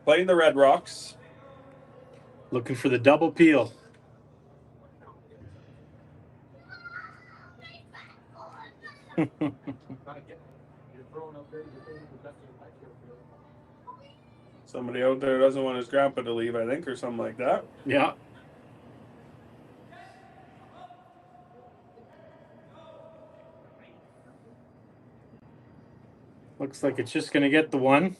playing the Red Rocks. Looking for the double peel. Somebody out there doesn't want his grandpa to leave, I think, or something like that. Yeah. Looks like it's just going to get the one.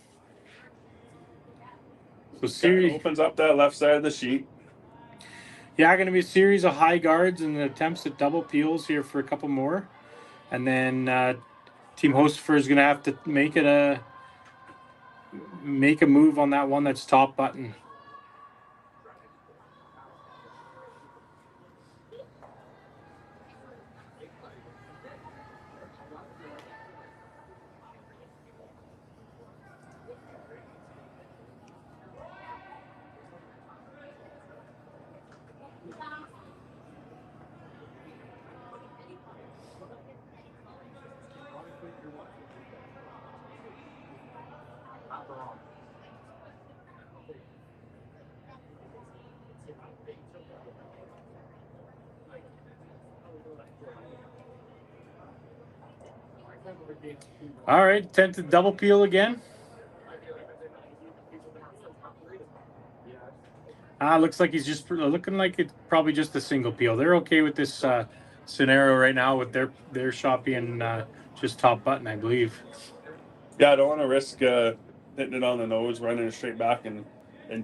So Series opens up that left side of the sheet. Yeah, going to be a series of high guards and attempts at double peels here for a couple more. And then Team Hocevar is going to have to make a move on that one that's top button. All right, attempt to double peel again. Looks like he's just looking like it's probably just a single peel. They're okay with this scenario right now with their shot being just top button, I believe. Yeah, I don't want to risk hitting it on the nose, running it straight back and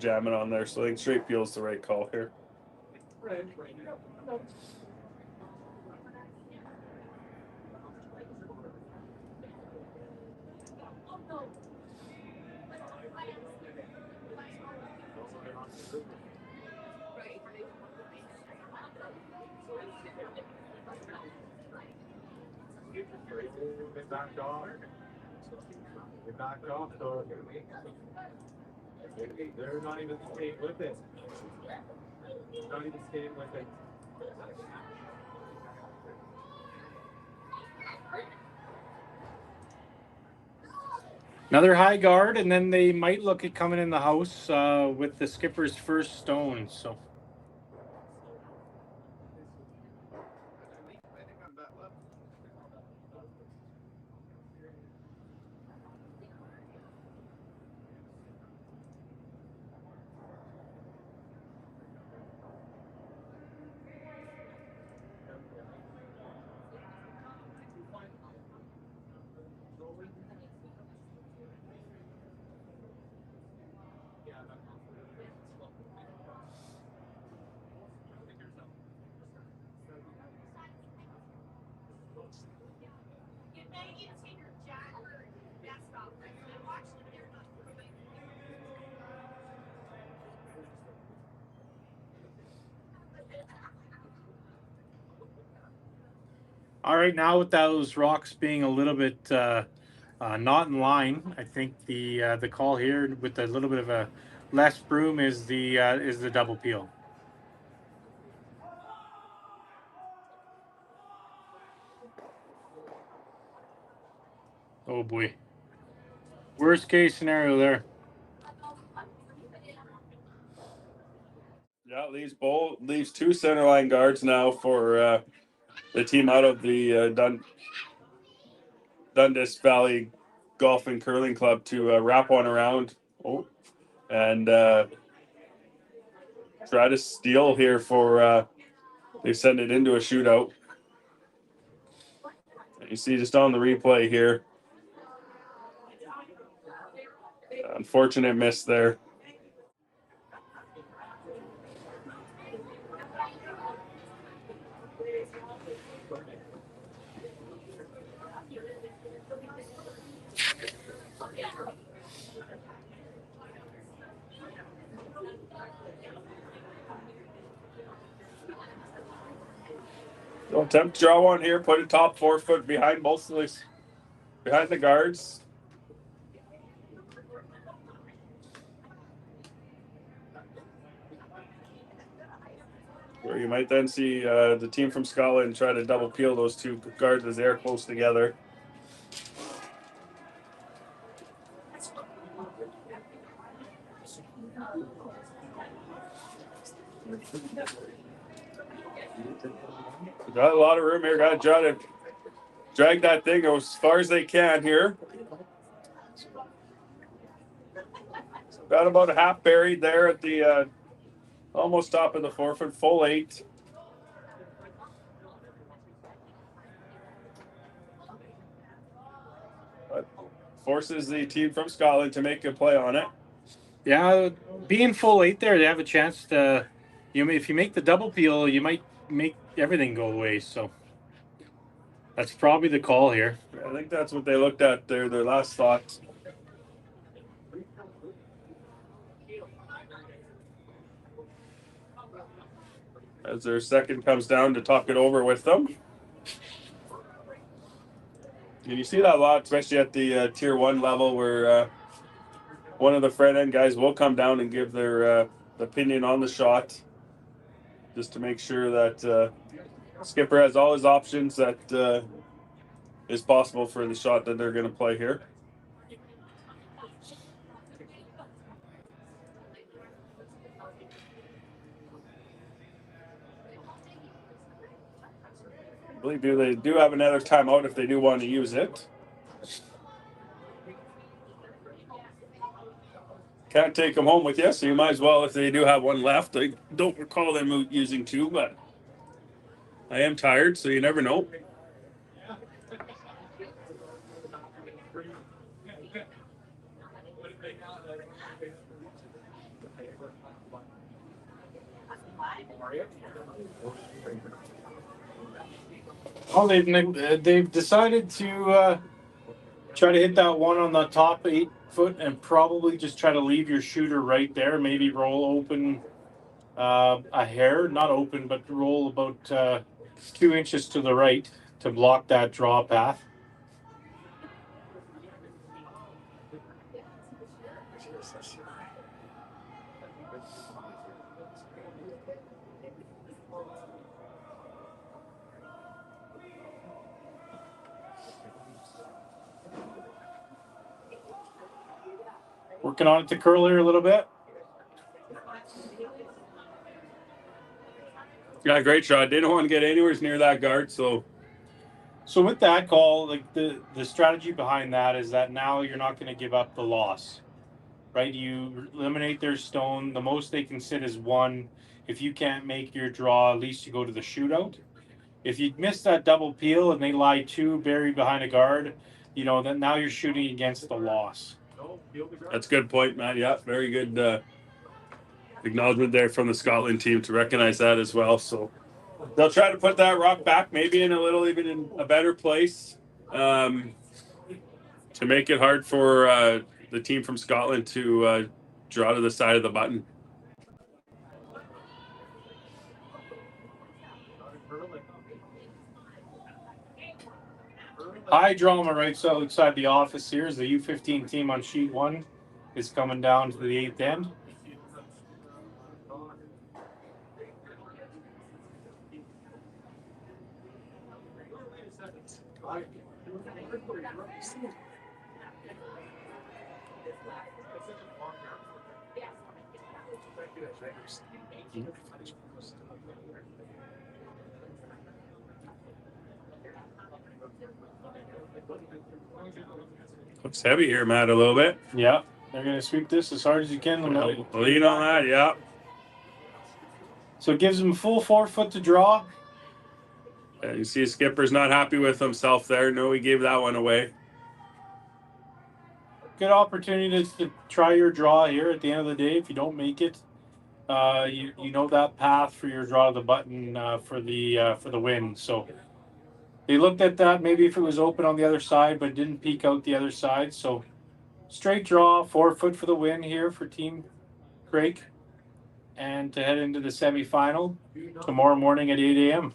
jamming on there. So I think straight peel is the right call here. They're not even skating with it. Not even skating with it. Another high guard, and then they might look at coming in the house with the skipper's first stone. So. All right, now with those rocks being a little bit not in line, I think the call here with a little bit of a less broom is the double peel. Oh boy, worst case scenario there. Yeah, leaves two center line guards now for the team out of the Dundas Valley Golf and Curling Club to wrap one around and try to steal here for they send it into a shootout. You see just on the replay here. Unfortunate miss there. Don't attempt to draw one here. Put a top 4 foot behind both of these, behind the guards. Where you might then see the team from Scotland try to double peel those two guards as they're close together. Got a lot of room here. Got to try to drag that thing as far as they can here. Got about a half buried there at the almost top of the 4 foot, full 8. But forces the team from Scotland to make a play on it. Yeah, being full 8 there, they have a chance to. If you make the double peel, you might make everything go away. So that's probably the call here. I think that's what they looked at their last thought. As their second comes down to talk it over with them. And you see that a lot, especially at the tier 1 level, where one of the front end guys will come down and give their opinion on the shot, just to make sure that skipper has all his options that is possible for the shot that they're going to play here. I believe they do have another timeout if they do want to use it. Can't take them home with you, so you might as well if they do have one left. I don't recall them using 2, but I am tired, so you never know. Oh, they've decided to try to hit that one on the top 8 foot and probably just try to leave your shooter right there. Maybe roll open a hair, not open, but roll about 2 inches to the right to block that draw path. Working on it to curl here a little bit. Yeah, great shot. Didn't want to get anywhere near that guard, so with that call, like the strategy behind that is that now you're not going to give up the loss, right? You eliminate their stone. The most they can sit is 1. If you can't make your draw, at least you go to the shootout. If you miss that double peel and they lie 2 buried behind a guard, then now you're shooting against the loss. That's a good point, Matt. Yeah, very good acknowledgement there from the Scotland team to recognize that as well. So they'll try to put that rock back, maybe even in a better place, to make it hard for the team from Scotland to draw to the side of the button. High drama right outside the office here is the U15 team on sheet 1 is coming down to the 8th end. Looks heavy here, Matt, a little bit. Yeah, they're going to sweep this as hard as you can. Lean on that, yeah. So it gives them a full 4 foot to draw. Yeah, you see skipper's not happy with himself there. No, he gave that one away. Good opportunity to try your draw here at the end of the day. If you don't make it, you know that path for your draw to the button for the win. So they looked at that, maybe if it was open on the other side, but didn't peek out the other side. So straight draw, 4 foot for the win here for Team Craik, and to head into the semifinal tomorrow morning at 8 a.m.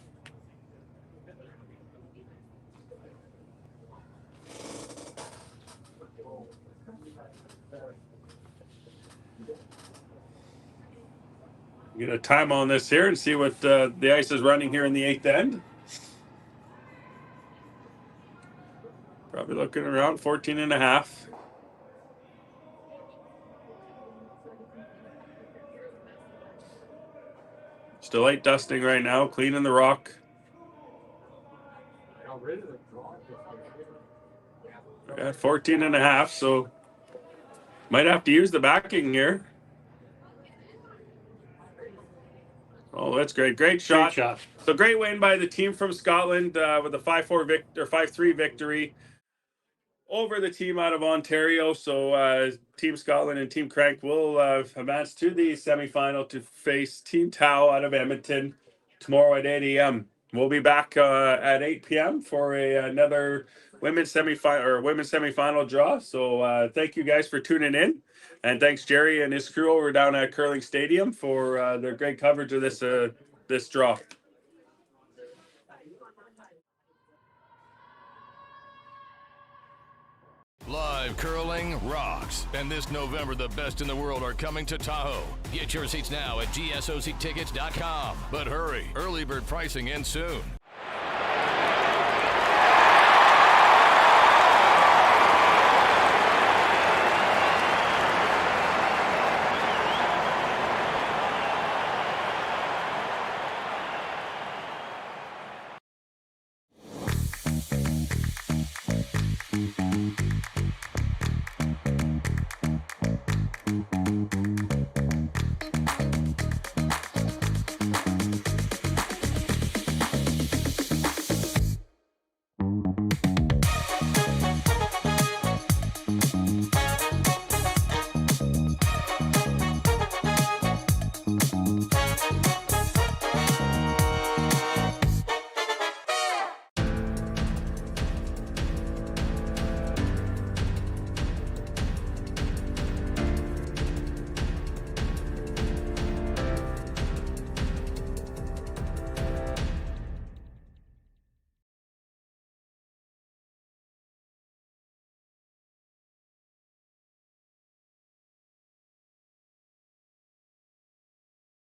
Get a time on this here and see what the ice is running here in the 8th end. Probably looking around 14.5. Still light dusting right now, cleaning the rock. At 14.5, so might have to use the backing here. Oh, that's great. Great shot. Great shot. So great win by the team from Scotland with a 5-3 victory. over the team out of Ontario. So Team Scotland and Team Craik will advance to the semifinal to face Team Tau out of Edmonton tomorrow at 8 a.m. We'll be back at 8 p.m. for another women's semifinal draw. So thank you guys for tuning in, and thanks Jerry and his crew over down at Curling Stadium for their great coverage of this draw. Live curling rocks. And this November, the best in the world are coming to Tahoe. Get your seats now at gsoctickets.com. But hurry, early bird pricing ends soon.